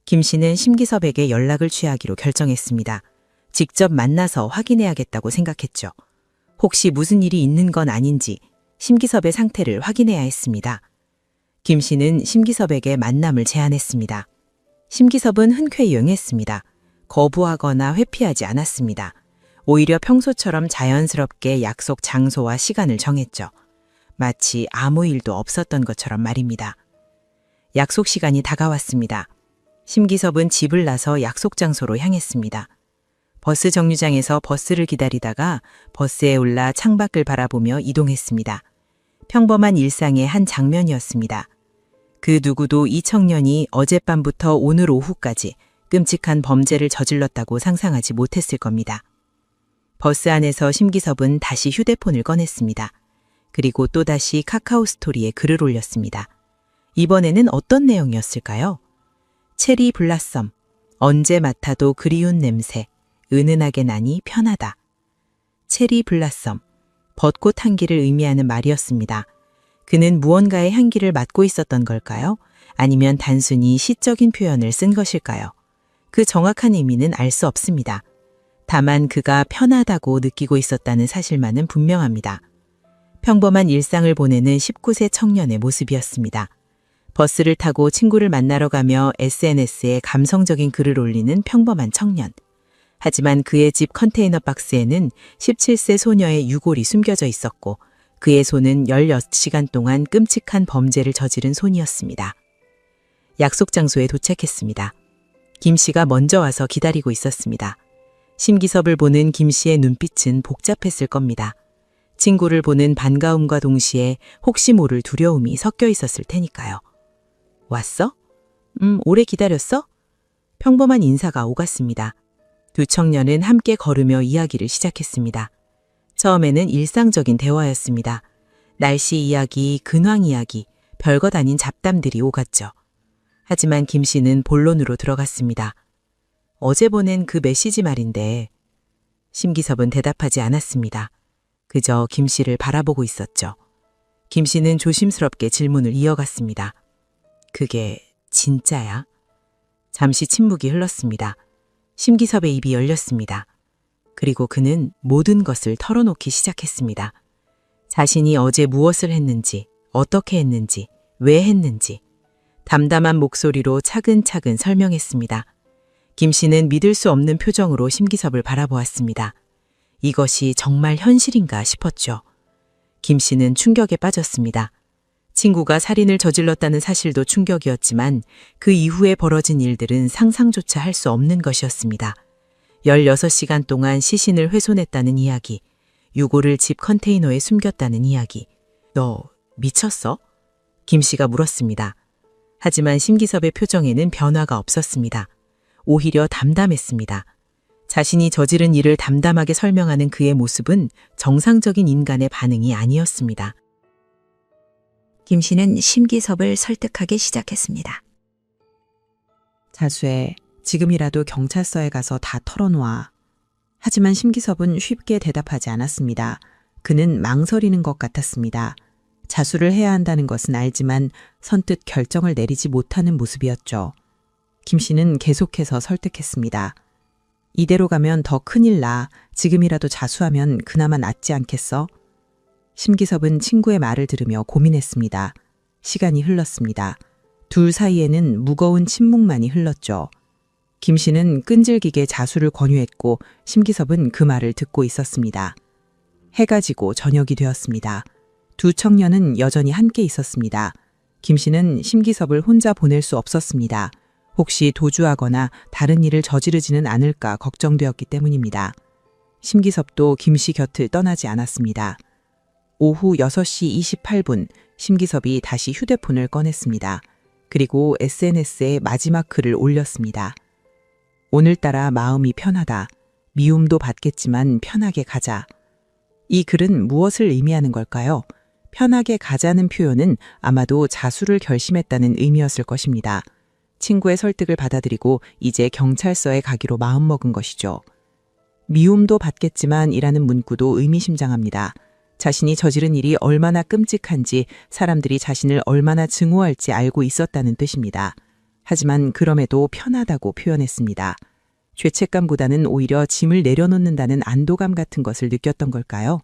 김 씨는 심기섭에게 연락을 취하기로 결정했습니다. 직접 만나서 확인해야겠다고 생각했죠. 혹시 무슨 일이 있는 건 아닌지 심기섭의 상태를 확인해야 했습니다. 김 씨는 심기섭에게 만남을 제안했습니다. 심기섭은 흔쾌히 응했습니다. 거부하거나 회피하지 않았습니다. 오히려 평소처럼 자연스럽게 약속 장소와 시간을 정했죠. 마치 아무 일도 없었던 것처럼 말입니다. 약속 시간이 다가왔습니다. 심기섭은 집을 나서 약속 장소로 향했습니다. 버스 정류장에서 버스를 기다리다가 버스에 올라 창밖을 바라보며 이동했습니다. 평범한 일상의 한 장면이었습니다. 그 누구도 이 청년이 어젯밤부터 오늘 오후까지 끔찍한 범죄를 저질렀다고 상상하지 못했을 겁니다. 버스 안에서 심기섭은 다시 휴대폰을 꺼냈습니다. 그리고 또다시 카카오 스토리에 글을 올렸습니다. 이번에는 어떤 내용이었을까요? 체리 블라썸, 언제 맡아도 그리운 냄새, 은은하게 나니 편하다. 체리 블라썸, 벚꽃 향기를 의미하는 말이었습니다. 그는 무언가의 향기를 맡고 있었던 걸까요? 아니면 단순히 시적인 표현을 쓴 것일까요? 그 정확한 의미는 알 수 없습니다. 다만 그가 편하다고 느끼고 있었다는 사실만은 분명합니다. 평범한 일상을 보내는 19세 청년의 모습이었습니다. 버스를 타고 친구를 만나러 가며 SNS에 감성적인 글을 올리는 평범한 청년. 하지만 그의 집 컨테이너 박스에는 17세 소녀의 유골이 숨겨져 있었고 그의 손은 16시간 동안 끔찍한 범죄를 저지른 손이었습니다. 약속 장소에 도착했습니다. 김 씨가 먼저 와서 기다리고 있었습니다. 심기섭을 보는 김 씨의 눈빛은 복잡했을 겁니다. 친구를 보는 반가움과 동시에 혹시 모를 두려움이 섞여 있었을 테니까요. 왔어? 오래 기다렸어? 평범한 인사가 오갔습니다. 두 청년은 함께 걸으며 이야기를 시작했습니다. 처음에는 일상적인 대화였습니다. 날씨 이야기, 근황 이야기, 별것 아닌 잡담들이 오갔죠. 하지만 김 씨는 본론으로 들어갔습니다. 어제 보낸 그 메시지 말인데. 심기섭은 대답하지 않았습니다. 그저 김 씨를 바라보고 있었죠. 김 씨는 조심스럽게 질문을 이어갔습니다. 그게 진짜야? 잠시 침묵이 흘렀습니다. 심기섭의 입이 열렸습니다. 그리고 그는 모든 것을 털어놓기 시작했습니다. 자신이 어제 무엇을 했는지, 어떻게 했는지, 왜 했는지 담담한 목소리로 차근차근 설명했습니다. 김 씨는 믿을 수 없는 표정으로 심기섭을 바라보았습니다. 이것이 정말 현실인가 싶었죠. 김 씨는 충격에 빠졌습니다. 친구가 살인을 저질렀다는 사실도 충격이었지만 그 이후에 벌어진 일들은 상상조차 할 수 없는 것이었습니다. 16시간 동안 시신을 훼손했다는 이야기, 유골을 집 컨테이너에 숨겼다는 이야기. 너 미쳤어? 김 씨가 물었습니다. 하지만 심기섭의 표정에는 변화가 없었습니다. 오히려 담담했습니다. 자신이 저지른 일을 담담하게 설명하는 그의 모습은 정상적인 인간의 반응이 아니었습니다. 김 씨는 심기섭을 설득하기 시작했습니다. 자수해. 지금이라도 경찰서에 가서 다 털어놓아. 하지만 심기섭은 쉽게 대답하지 않았습니다. 그는 망설이는 것 같았습니다. 자수를 해야 한다는 것은 알지만 선뜻 결정을 내리지 못하는 모습이었죠. 김 씨는 계속해서 설득했습니다. 이대로 가면 더 큰일 나. 지금이라도 자수하면 그나마 낫지 않겠어? 심기섭은 친구의 말을 들으며 고민했습니다. 시간이 흘렀습니다. 둘 사이에는 무거운 침묵만이 흘렀죠. 김 씨는 끈질기게 자수를 권유했고 심기섭은 그 말을 듣고 있었습니다. 해가 지고 저녁이 되었습니다. 두 청년은 여전히 함께 있었습니다. 김 씨는 심기섭을 혼자 보낼 수 없었습니다. 혹시 도주하거나 다른 일을 저지르지는 않을까 걱정되었기 때문입니다. 심기섭도 김 씨 곁을 떠나지 않았습니다. 오후 6시 28분 심기섭이 다시 휴대폰을 꺼냈습니다. 그리고 SNS에 마지막 글을 올렸습니다. 오늘따라 마음이 편하다. 미움도 받겠지만 편하게 가자. 이 글은 무엇을 의미하는 걸까요? 편하게 가자는 표현은 아마도 자수를 결심했다는 의미였을 것입니다. 친구의 설득을 받아들이고 이제 경찰서에 가기로 마음먹은 것이죠. 미움도 받겠지만 이라는 문구도 의미심장합니다. 자신이 저지른 일이 얼마나 끔찍한지 사람들이 자신을 얼마나 증오할지 알고 있었다는 뜻입니다. 하지만 그럼에도 편하다고 표현했습니다. 죄책감보다는 오히려 짐을 내려놓는다는 안도감 같은 것을 느꼈던 걸까요?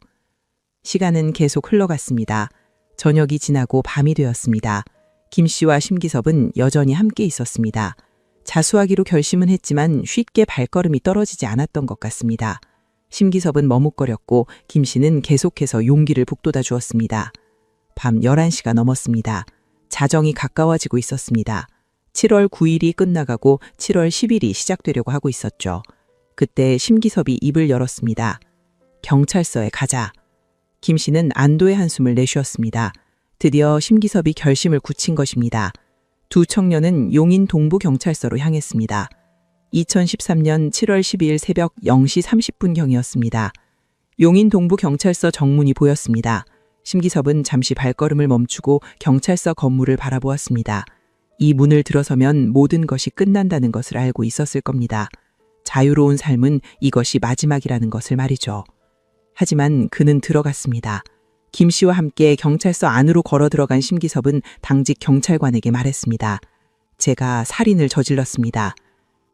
시간은 계속 흘러갔습니다. 저녁이 지나고 밤이 되었습니다. 김 씨와 심기섭은 여전히 함께 있었습니다. 자수하기로 결심은 했지만 쉽게 발걸음이 떨어지지 않았던 것 같습니다. 심기섭은 머뭇거렸고 김 씨는 계속해서 용기를 북돋아 주었습니다. 밤 11시가 넘었습니다. 자정이 가까워지고 있었습니다. 7월 9일이 끝나가고 7월 10일이 시작되려고 하고 있었죠. 그때 심기섭이 입을 열었습니다. 경찰서에 가자. 김 씨는 안도의 한숨을 내쉬었습니다. 드디어 심기섭이 결심을 굳힌 것입니다. 두 청년은 용인 동부경찰서로 향했습니다. 2013년 7월 12일 새벽 0시 30분경이었습니다. 용인 동부경찰서 정문이 보였습니다. 심기섭은 잠시 발걸음을 멈추고 경찰서 건물을 바라보았습니다. 이 문을 들어서면 모든 것이 끝난다는 것을 알고 있었을 겁니다. 자유로운 삶은 이것이 마지막이라는 것을 말이죠. 하지만 그는 들어갔습니다. 김 씨와 함께 경찰서 안으로 걸어 들어간 심기섭은 당직 경찰관에게 말했습니다. 제가 살인을 저질렀습니다.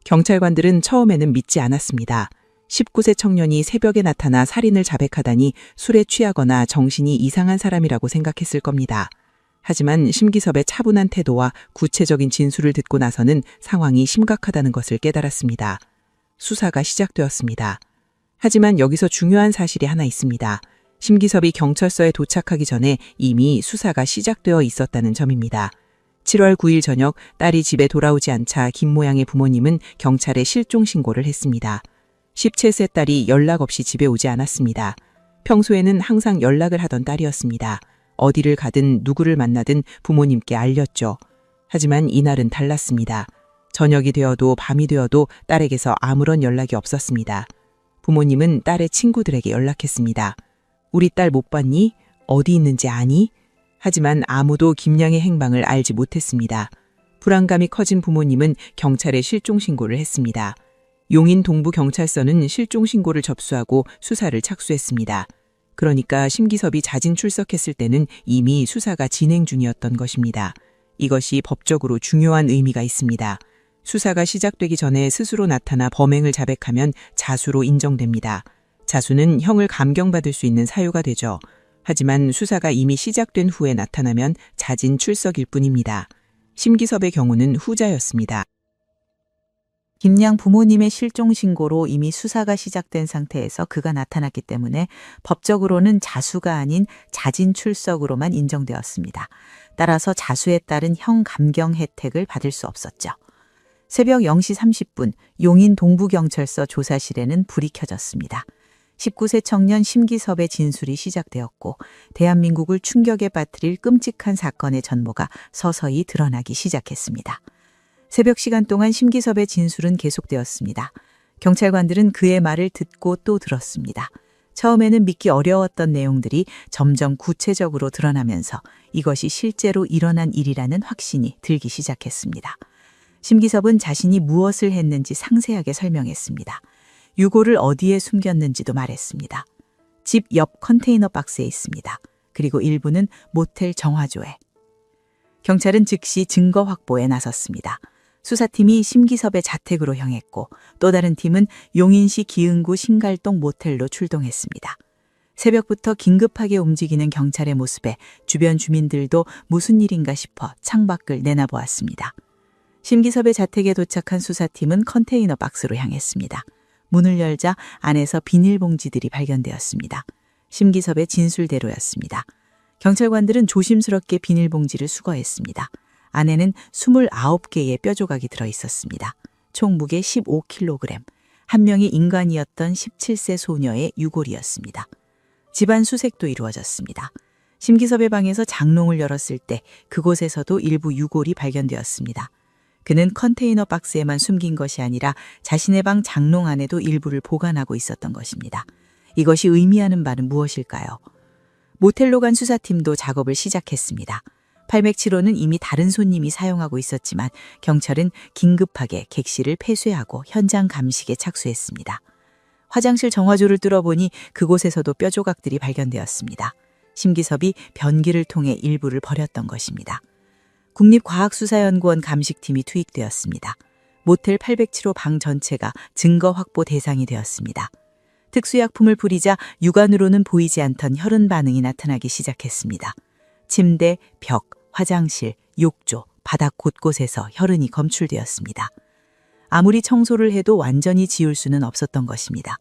경찰관들은 처음에는 믿지 않았습니다. 19세 청년이 새벽에 나타나 살인을 자백하다니 술에 취하거나 정신이 이상한 사람이라고 생각했을 겁니다. 하지만 심기섭의 차분한 태도와 구체적인 진술을 듣고 나서는 상황이 심각하다는 것을 깨달았습니다. 수사가 시작되었습니다. 하지만 여기서 중요한 사실이 하나 있습니다. 심기섭이 경찰서에 도착하기 전에 이미 수사가 시작되어 있었다는 점입니다. 7월 9일 저녁 딸이 집에 돌아오지 않자 김 모양의 부모님은 경찰에 실종 신고를 했습니다. 17세 딸이 연락 없이 집에 오지 않았습니다. 평소에는 항상 연락을 하던 딸이었습니다. 어디를 가든 누구를 만나든 부모님께 알렸죠. 하지만 이날은 달랐습니다. 저녁이 되어도 밤이 되어도 딸에게서 아무런 연락이 없었습니다. 부모님은 딸의 친구들에게 연락했습니다. 우리 딸 못 봤니? 어디 있는지 아니? 하지만 아무도 김양의 행방을 알지 못했습니다. 불안감이 커진 부모님은 경찰에 실종 신고를 했습니다. 용인 동부경찰서는 실종 신고를 접수하고 수사를 착수했습니다. 그러니까 심기섭이 자진 출석했을 때는 이미 수사가 진행 중이었던 것입니다. 이것이 법적으로 중요한 의미가 있습니다. 수사가 시작되기 전에 스스로 나타나 범행을 자백하면 자수로 인정됩니다. 자수는 형을 감경받을 수 있는 사유가 되죠. 하지만 수사가 이미 시작된 후에 나타나면 자진 출석일 뿐입니다. 심기섭의 경우는 후자였습니다. 김양 부모님의 실종 신고로 이미 수사가 시작된 상태에서 그가 나타났기 때문에 법적으로는 자수가 아닌 자진 출석으로만 인정되었습니다. 따라서 자수에 따른 형 감경 혜택을 받을 수 없었죠. 새벽 0시 30분 용인 동부경찰서 조사실에는 불이 켜졌습니다. 19세 청년 심기섭의 진술이 시작되었고 대한민국을 충격에 빠뜨릴 끔찍한 사건의 전모가 서서히 드러나기 시작했습니다. 새벽 시간 동안 심기섭의 진술은 계속되었습니다. 경찰관들은 그의 말을 듣고 또 들었습니다. 처음에는 믿기 어려웠던 내용들이 점점 구체적으로 드러나면서 이것이 실제로 일어난 일이라는 확신이 들기 시작했습니다. 심기섭은 자신이 무엇을 했는지 상세하게 설명했습니다. 유골을 어디에 숨겼는지도 말했습니다. 집 옆 컨테이너 박스에 있습니다. 그리고 일부는 모텔 정화조에. 경찰은 즉시 증거 확보에 나섰습니다. 수사팀이 심기섭의 자택으로 향했고 또 다른 팀은 용인시 기흥구 신갈동 모텔로 출동했습니다. 새벽부터 긴급하게 움직이는 경찰의 모습에 주변 주민들도 무슨 일인가 싶어 창밖을 내다보았습니다. 심기섭의 자택에 도착한 수사팀은 컨테이너 박스로 향했습니다. 문을 열자 안에서 비닐봉지들이 발견되었습니다. 심기섭의 진술대로였습니다. 경찰관들은 조심스럽게 비닐봉지를 수거했습니다. 안에는 29개의 뼈조각이 들어있었습니다. 총 무게 15kg, 한 명이 인간이었던 17세 소녀의 유골이었습니다. 집안 수색도 이루어졌습니다. 심기섭의 방에서 장롱을 열었을 때 그곳에서도 일부 유골이 발견되었습니다. 그는 컨테이너 박스에만 숨긴 것이 아니라 자신의 방 장롱 안에도 일부를 보관하고 있었던 것입니다. 이것이 의미하는 바는 무엇일까요? 모텔로 간 수사팀도 작업을 시작했습니다. 807호는 이미 다른 손님이 사용하고 있었지만 경찰은 긴급하게 객실을 폐쇄하고 현장 감식에 착수했습니다. 화장실 정화조를 뚫어보니 그곳에서도 뼈조각들이 발견되었습니다. 심기섭이 변기를 통해 일부를 버렸던 것입니다. 국립과학수사연구원 감식팀이 투입되었습니다. 모텔 807호 방 전체가 증거 확보 대상이 되었습니다. 특수약품을 뿌리자 육안으로는 보이지 않던 혈흔 반응이 나타나기 시작했습니다. 침대, 벽, 화장실, 욕조, 바닥 곳곳에서 혈흔이 검출되었습니다. 아무리 청소를 해도 완전히 지울 수는 없었던 것입니다.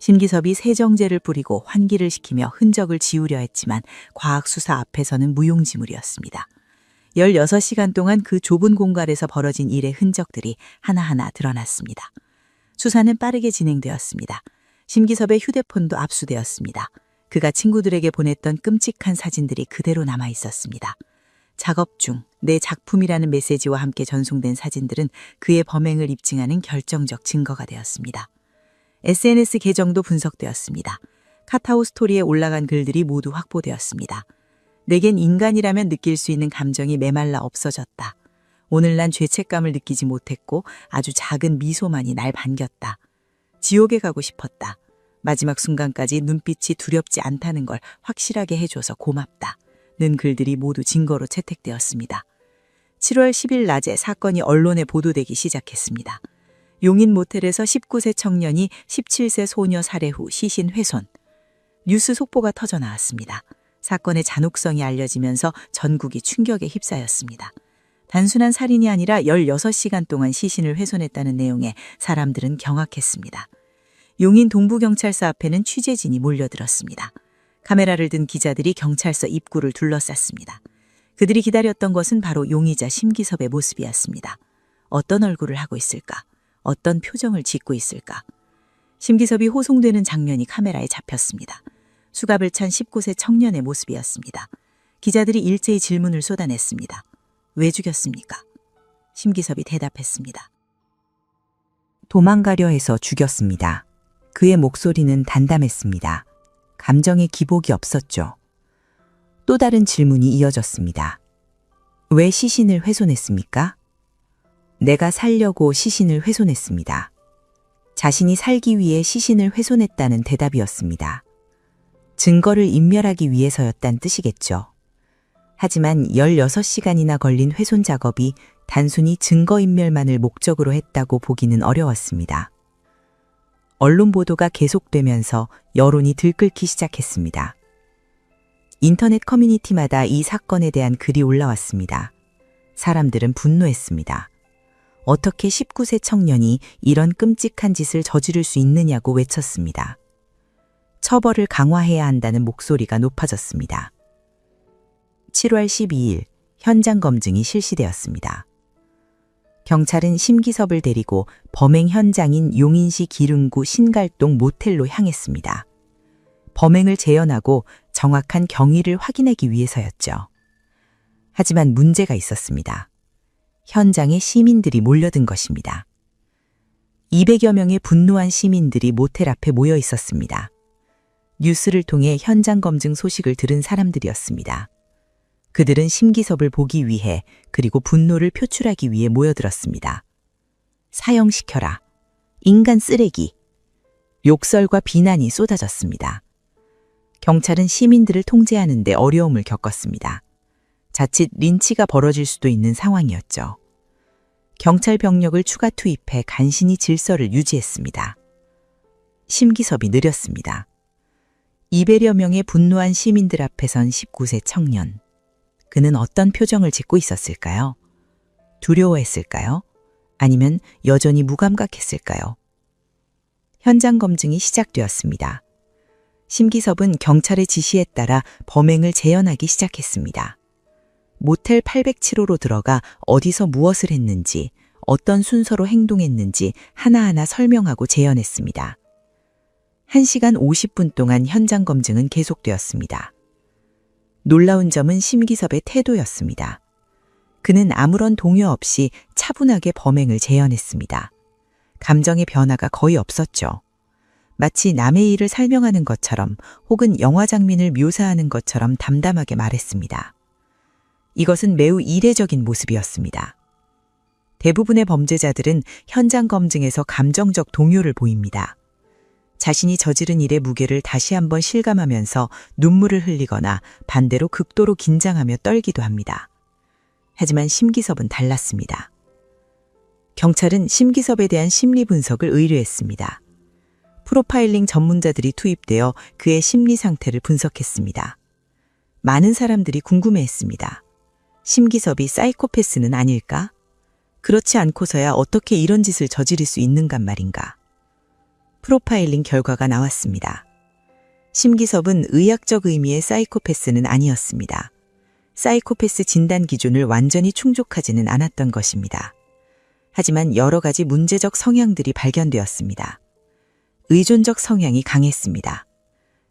심기섭이 세정제를 뿌리고 환기를 시키며 흔적을 지우려 했지만 과학수사 앞에서는 무용지물이었습니다. 16시간 동안 그 좁은 공간에서 벌어진 일의 흔적들이 하나하나 드러났습니다. 수사는 빠르게 진행되었습니다. 심기섭의 휴대폰도 압수되었습니다. 그가 친구들에게 보냈던 끔찍한 사진들이 그대로 남아 있었습니다. 작업 중 내 작품이라는 메시지와 함께 전송된 사진들은 그의 범행을 입증하는 결정적 증거가 되었습니다. SNS 계정도 분석되었습니다. 카카오 스토리에 올라간 글들이 모두 확보되었습니다. 내겐 인간이라면 느낄 수 있는 감정이 메말라 없어졌다. 오늘 난 죄책감을 느끼지 못했고 아주 작은 미소만이 날 반겼다. 지옥에 가고 싶었다. 마지막 순간까지 눈빛이 두렵지 않다는 걸 확실하게 해줘서 고맙다. 는 글들이 모두 증거로 채택되었습니다. 7월 10일 낮에 사건이 언론에 보도되기 시작했습니다. 용인 모텔에서 19세 청년이 17세 소녀 살해 후 시신 훼손. 뉴스 속보가 터져 나왔습니다. 사건의 잔혹성이 알려지면서 전국이 충격에 휩싸였습니다. 단순한 살인이 아니라 16시간 동안 시신을 훼손했다는 내용에 사람들은 경악했습니다. 용인 동부경찰서 앞에는 취재진이 몰려들었습니다. 카메라를 든 기자들이 경찰서 입구를 둘러쌌습니다. 그들이 기다렸던 것은 바로 용의자 심기섭의 모습이었습니다. 어떤 얼굴을 하고 있을까? 어떤 표정을 짓고 있을까? 심기섭이 호송되는 장면이 카메라에 잡혔습니다. 수갑을 찬 19세 청년의 모습이었습니다. 기자들이 일제히 질문을 쏟아냈습니다. 왜 죽였습니까? 심기섭이 대답했습니다. 도망가려 해서 죽였습니다. 그의 목소리는 담담했습니다. 감정의 기복이 없었죠. 또 다른 질문이 이어졌습니다. 왜 시신을 훼손했습니까? 내가 살려고 시신을 훼손했습니다. 자신이 살기 위해 시신을 훼손했다는 대답이었습니다. 증거를 인멸하기 위해서였단 뜻이겠죠. 하지만 16시간이나 걸린 훼손 작업이 단순히 증거인멸만을 목적으로 했다고 보기는 어려웠습니다. 언론 보도가 계속되면서 여론이 들끓기 시작했습니다. 인터넷 커뮤니티마다 이 사건에 대한 글이 올라왔습니다. 사람들은 분노했습니다. 어떻게 19세 청년이 이런 끔찍한 짓을 저지를 수 있느냐고 외쳤습니다. 처벌을 강화해야 한다는 목소리가 높아졌습니다. 7월 12일 현장 검증이 실시되었습니다. 경찰은 심기섭을 데리고 범행 현장인 용인시 기흥구 신갈동 모텔로 향했습니다. 범행을 재현하고 정확한 경위를 확인하기 위해서였죠. 하지만 문제가 있었습니다. 현장에 시민들이 몰려든 것입니다. 200여 명의 분노한 시민들이 모텔 앞에 모여 있었습니다. 뉴스를 통해 현장 검증 소식을 들은 사람들이었습니다. 그들은 심기섭을 보기 위해 그리고 분노를 표출하기 위해 모여들었습니다. 사형시켜라. 인간 쓰레기. 욕설과 비난이 쏟아졌습니다. 경찰은 시민들을 통제하는 데 어려움을 겪었습니다. 자칫 린치가 벌어질 수도 있는 상황이었죠. 경찰 병력을 추가 투입해 간신히 질서를 유지했습니다. 심기섭이 느렸습니다. 200여 명의 분노한 시민들 앞에 선 19세 청년. 그는 어떤 표정을 짓고 있었을까요? 두려워했을까요? 아니면 여전히 무감각했을까요? 현장 검증이 시작되었습니다. 심기섭은 경찰의 지시에 따라 범행을 재현하기 시작했습니다. 모텔 807호로 들어가 어디서 무엇을 했는지, 어떤 순서로 행동했는지 하나하나 설명하고 재현했습니다. 1시간 50분 동안 현장 검증은 계속되었습니다. 놀라운 점은 심기섭의 태도였습니다. 그는 아무런 동요 없이 차분하게 범행을 재현했습니다. 감정의 변화가 거의 없었죠. 마치 남의 일을 설명하는 것처럼 혹은 영화 장면을 묘사하는 것처럼 담담하게 말했습니다. 이것은 매우 이례적인 모습이었습니다. 대부분의 범죄자들은 현장 검증에서 감정적 동요를 보입니다. 자신이 저지른 일의 무게를 다시 한번 실감하면서 눈물을 흘리거나 반대로 극도로 긴장하며 떨기도 합니다. 하지만 심기섭은 달랐습니다. 경찰은 심기섭에 대한 심리 분석을 의뢰했습니다. 프로파일링 전문자들이 투입되어 그의 심리 상태를 분석했습니다. 많은 사람들이 궁금해했습니다. 심기섭이 사이코패스는 아닐까? 그렇지 않고서야 어떻게 이런 짓을 저지를 수 있는간 말인가? 프로파일링 결과가 나왔습니다. 심기섭은 의학적 의미의 사이코패스는 아니었습니다. 사이코패스 진단 기준을 완전히 충족하지는 않았던 것입니다. 하지만 여러 가지 문제적 성향들이 발견되었습니다. 의존적 성향이 강했습니다.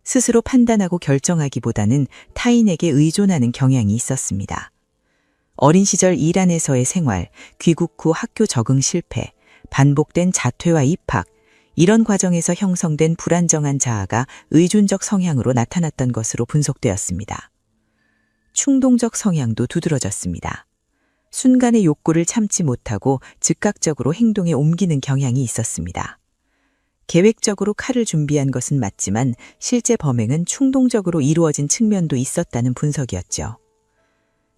스스로 판단하고 결정하기보다는 타인에게 의존하는 경향이 있었습니다. 어린 시절 이란에서의 생활, 귀국 후 학교 적응 실패, 반복된 자퇴와 입학, 이런 과정에서 형성된 불안정한 자아가 의존적 성향으로 나타났던 것으로 분석되었습니다. 충동적 성향도 두드러졌습니다. 순간의 욕구를 참지 못하고 즉각적으로 행동에 옮기는 경향이 있었습니다. 계획적으로 칼을 준비한 것은 맞지만 실제 범행은 충동적으로 이루어진 측면도 있었다는 분석이었죠.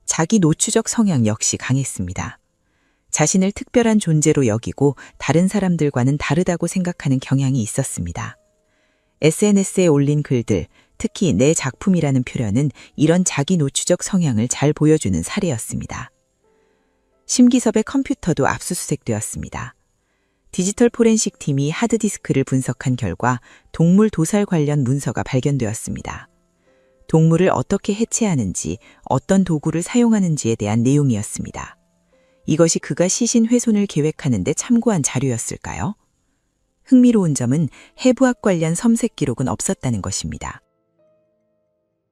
자기 노추적 성향 역시 강했습니다. 자신을 특별한 존재로 여기고 다른 사람들과는 다르다고 생각하는 경향이 있었습니다. SNS에 올린 글들, 특히 내 작품이라는 표현은 이런 자기 노추적 성향을 잘 보여주는 사례였습니다. 심기섭의 컴퓨터도 압수수색되었습니다. 디지털 포렌식 팀이 하드디스크를 분석한 결과 동물 도살 관련 문서가 발견되었습니다. 동물을 어떻게 해체하는지, 어떤 도구를 사용하는지에 대한 내용이었습니다. 이것이 그가 시신 훼손을 계획하는 데 참고한 자료였을까요? 흥미로운 점은 해부학 관련 섬색 기록은 없었다는 것입니다.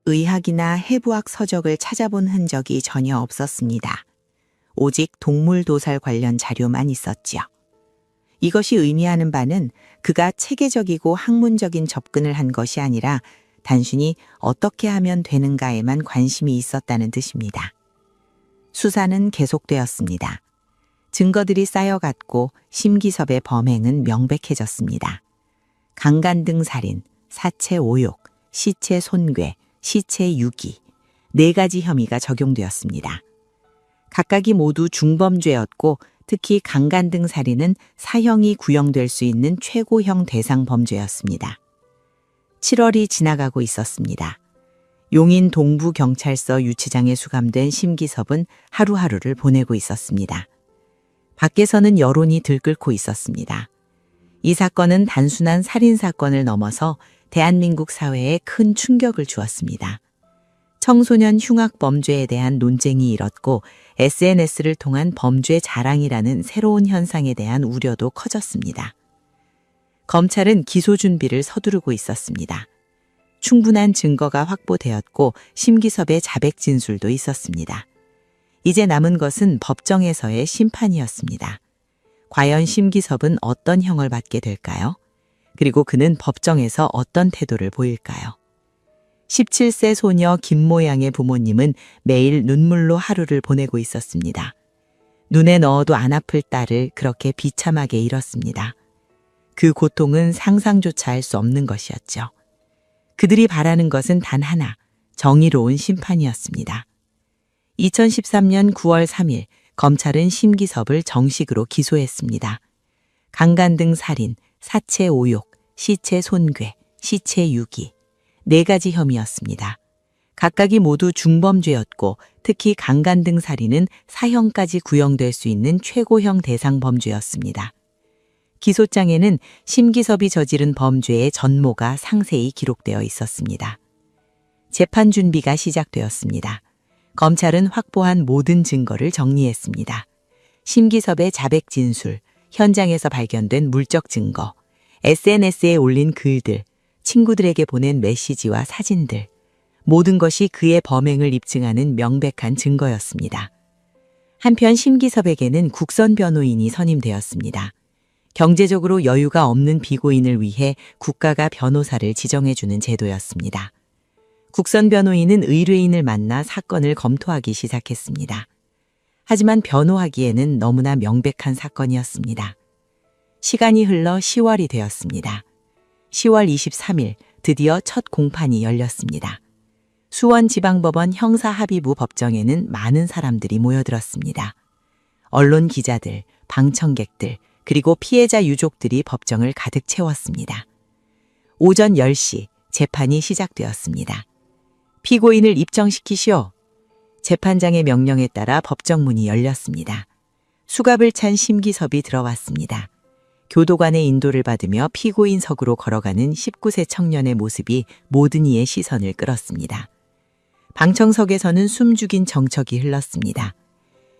의학이나 해부학 서적을 찾아본 흔적이 전혀 없었습니다. 오직 동물 도살 관련 자료만 있었지요. 이것이 의미하는 바는 그가 체계적이고 학문적인 접근을 한 것이 아니라 단순히 어떻게 하면 되는가에만 관심이 있었다는 뜻입니다. 수사는 계속되었습니다. 증거들이 쌓여갔고 심기섭의 범행은 명백해졌습니다. 강간등 살인, 사체 오욕, 시체 손괴, 시체 유기, 4가지 혐의가 적용되었습니다. 각각이 모두 중범죄였고 특히 강간등 살인은 사형이 구형될 수 있는 최고형 대상 범죄였습니다. 7월이 지나가고 있었습니다. 용인 동부경찰서 유치장에 수감된 심기섭은 하루하루를 보내고 있었습니다. 밖에서는 여론이 들끓고 있었습니다. 이 사건은 단순한 살인사건을 넘어서 대한민국 사회에 큰 충격을 주었습니다. 청소년 흉악 범죄에 대한 논쟁이 일었고 SNS를 통한 범죄 자랑이라는 새로운 현상에 대한 우려도 커졌습니다. 검찰은 기소 준비를 서두르고 있었습니다. 충분한 증거가 확보되었고 심기섭의 자백 진술도 있었습니다. 이제 남은 것은 법정에서의 심판이었습니다. 과연 심기섭은 어떤 형을 받게 될까요? 그리고 그는 법정에서 어떤 태도를 보일까요? 17세 소녀 김모양의 부모님은 매일 눈물로 하루를 보내고 있었습니다. 눈에 넣어도 안 아플 딸을 그렇게 비참하게 잃었습니다. 그 고통은 상상조차 할 수 없는 것이었죠. 그들이 바라는 것은 단 하나, 정의로운 심판이었습니다. 2013년 9월 3일 검찰은 심기섭을 정식으로 기소했습니다. 강간등 살인, 사체 오욕, 시체 손괴, 시체 유기, 4가지 혐의였습니다. 각각이 모두 중범죄였고 특히 강간등 살인은 사형까지 구형될 수 있는 최고형 대상 범죄였습니다. 기소장에는 심기섭이 저지른 범죄의 전모가 상세히 기록되어 있었습니다. 재판 준비가 시작되었습니다. 검찰은 확보한 모든 증거를 정리했습니다. 심기섭의 자백 진술, 현장에서 발견된 물적 증거, SNS에 올린 글들, 친구들에게 보낸 메시지와 사진들, 모든 것이 그의 범행을 입증하는 명백한 증거였습니다. 한편 심기섭에게는 국선 변호인이 선임되었습니다. 경제적으로 여유가 없는 피고인을 위해 국가가 변호사를 지정해주는 제도였습니다. 국선 변호인은 의뢰인을 만나 사건을 검토하기 시작했습니다. 하지만 변호하기에는 너무나 명백한 사건이었습니다. 시간이 흘러 10월이 되었습니다. 10월 23일 드디어 첫 공판이 열렸습니다. 수원지방법원 형사합의부 법정에는 많은 사람들이 모여들었습니다. 언론 기자들, 방청객들, 그리고 피해자 유족들이 법정을 가득 채웠습니다. 오전 10시 재판이 시작되었습니다. 피고인을 입정시키시오. 재판장의 명령에 따라 법정문이 열렸습니다. 수갑을 찬 심기섭이 들어왔습니다. 교도관의 인도를 받으며 피고인석으로 걸어가는 19세 청년의 모습이 모든 이의 시선을 끌었습니다. 방청석에서는 숨죽인 정적이 흘렀습니다.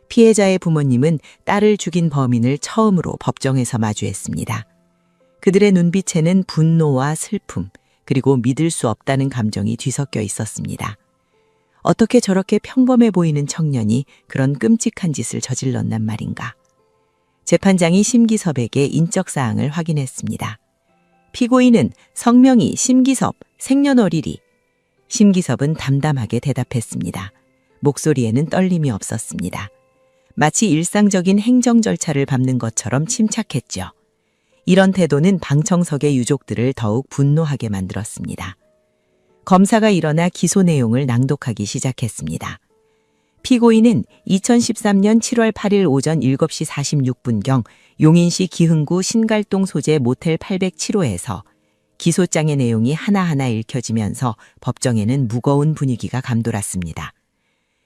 피해자의 부모님은 딸을 죽인 범인을 처음으로 법정에서 마주했습니다. 그들의 눈빛에는 분노와 슬픔, 그리고 믿을 수 없다는 감정이 뒤섞여 있었습니다. 어떻게 저렇게 평범해 보이는 청년이 그런 끔찍한 짓을 저질렀단 말인가. 재판장이 심기섭에게 인적사항을 확인했습니다. 피고인은 성명이 심기섭, 생년월일이. 심기섭은 담담하게 대답했습니다. 목소리에는 떨림이 없었습니다. 마치 일상적인 행정 절차를 밟는 것처럼 침착했죠. 이런 태도는 방청석의 유족들을 더욱 분노하게 만들었습니다. 검사가 일어나 기소 내용을 낭독하기 시작했습니다. 피고인은 2013년 7월 8일 오전 7시 46분경 용인시 기흥구 신갈동 소재 모텔 807호에서 기소장의 내용이 하나하나 읽혀지면서 법정에는 무거운 분위기가 감돌았습니다.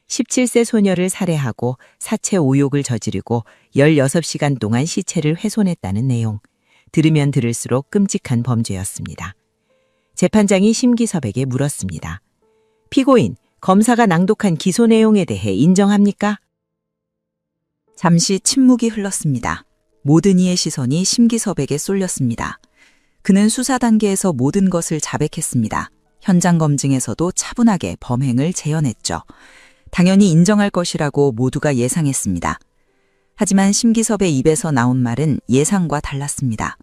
17세 소녀를 살해하고 사체 오욕을 저지르고 16시간 동안 시체를 훼손했다는 내용. 들으면 들을수록 끔찍한 범죄였습니다. 재판장이 심기섭에게 물었습니다. 피고인, 검사가 낭독한 기소 내용에 대해 인정합니까? 잠시 침묵이 흘렀습니다. 모든 이의 시선이 심기섭에게 쏠렸습니다. 그는 수사 단계에서 모든 것을 자백했습니다. 현장 검증에서도 차분하게 범행을 재현했죠. 당연히 인정할 것이라고 모두가 예상했습니다. 하지만 심기섭의 입에서 나온 말은 예상과 달랐습니다.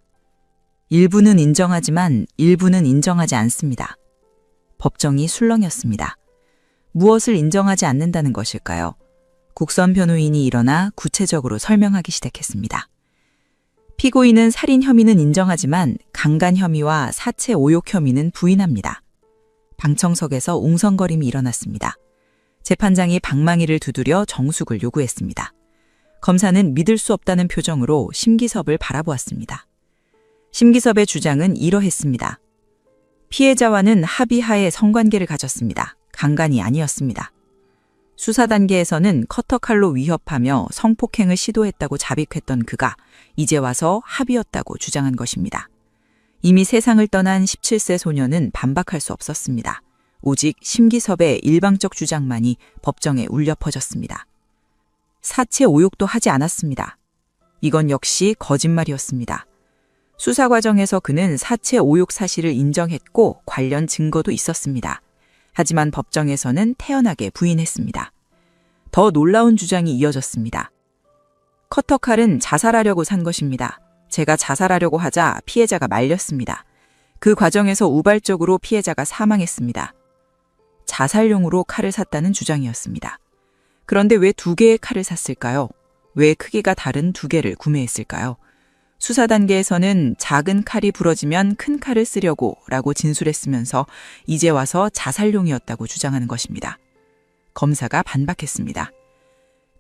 일부는 인정하지만 일부는 인정하지 않습니다. 법정이 술렁였습니다. 무엇을 인정하지 않는다는 것일까요? 국선 변호인이 일어나 구체적으로 설명하기 시작했습니다. 피고인은 살인 혐의는 인정하지만 강간 혐의와 사체 오욕 혐의는 부인합니다. 방청석에서 웅성거림이 일어났습니다. 재판장이 방망이를 두드려 정숙을 요구했습니다. 검사는 믿을 수 없다는 표정으로 심기섭을 바라보았습니다. 심기섭의 주장은 이러했습니다. 피해자와는 합의하에 성관계를 가졌습니다. 강간이 아니었습니다. 수사 단계에서는 커터칼로 위협하며 성폭행을 시도했다고 자백했던 그가 이제 와서 합의였다고 주장한 것입니다. 이미 세상을 떠난 17세 소녀는 반박할 수 없었습니다. 오직 심기섭의 일방적 주장만이 법정에 울려 퍼졌습니다. 사체 오욕도 하지 않았습니다. 이건 역시 거짓말이었습니다. 수사 과정에서 그는 사체 오욕 사실을 인정했고 관련 증거도 있었습니다. 하지만 법정에서는 태연하게 부인했습니다. 더 놀라운 주장이 이어졌습니다. 커터칼은 자살하려고 산 것입니다. 제가 자살하려고 하자 피해자가 말렸습니다. 그 과정에서 우발적으로 피해자가 사망했습니다. 자살용으로 칼을 샀다는 주장이었습니다. 그런데 왜 2개의 칼을 샀을까요? 왜 크기가 다른 2개를 구매했을까요? 수사 단계에서는 작은 칼이 부러지면 큰 칼을 쓰려고 라고 진술했으면서 이제 와서 자살용이었다고 주장하는 것입니다. 검사가 반박했습니다.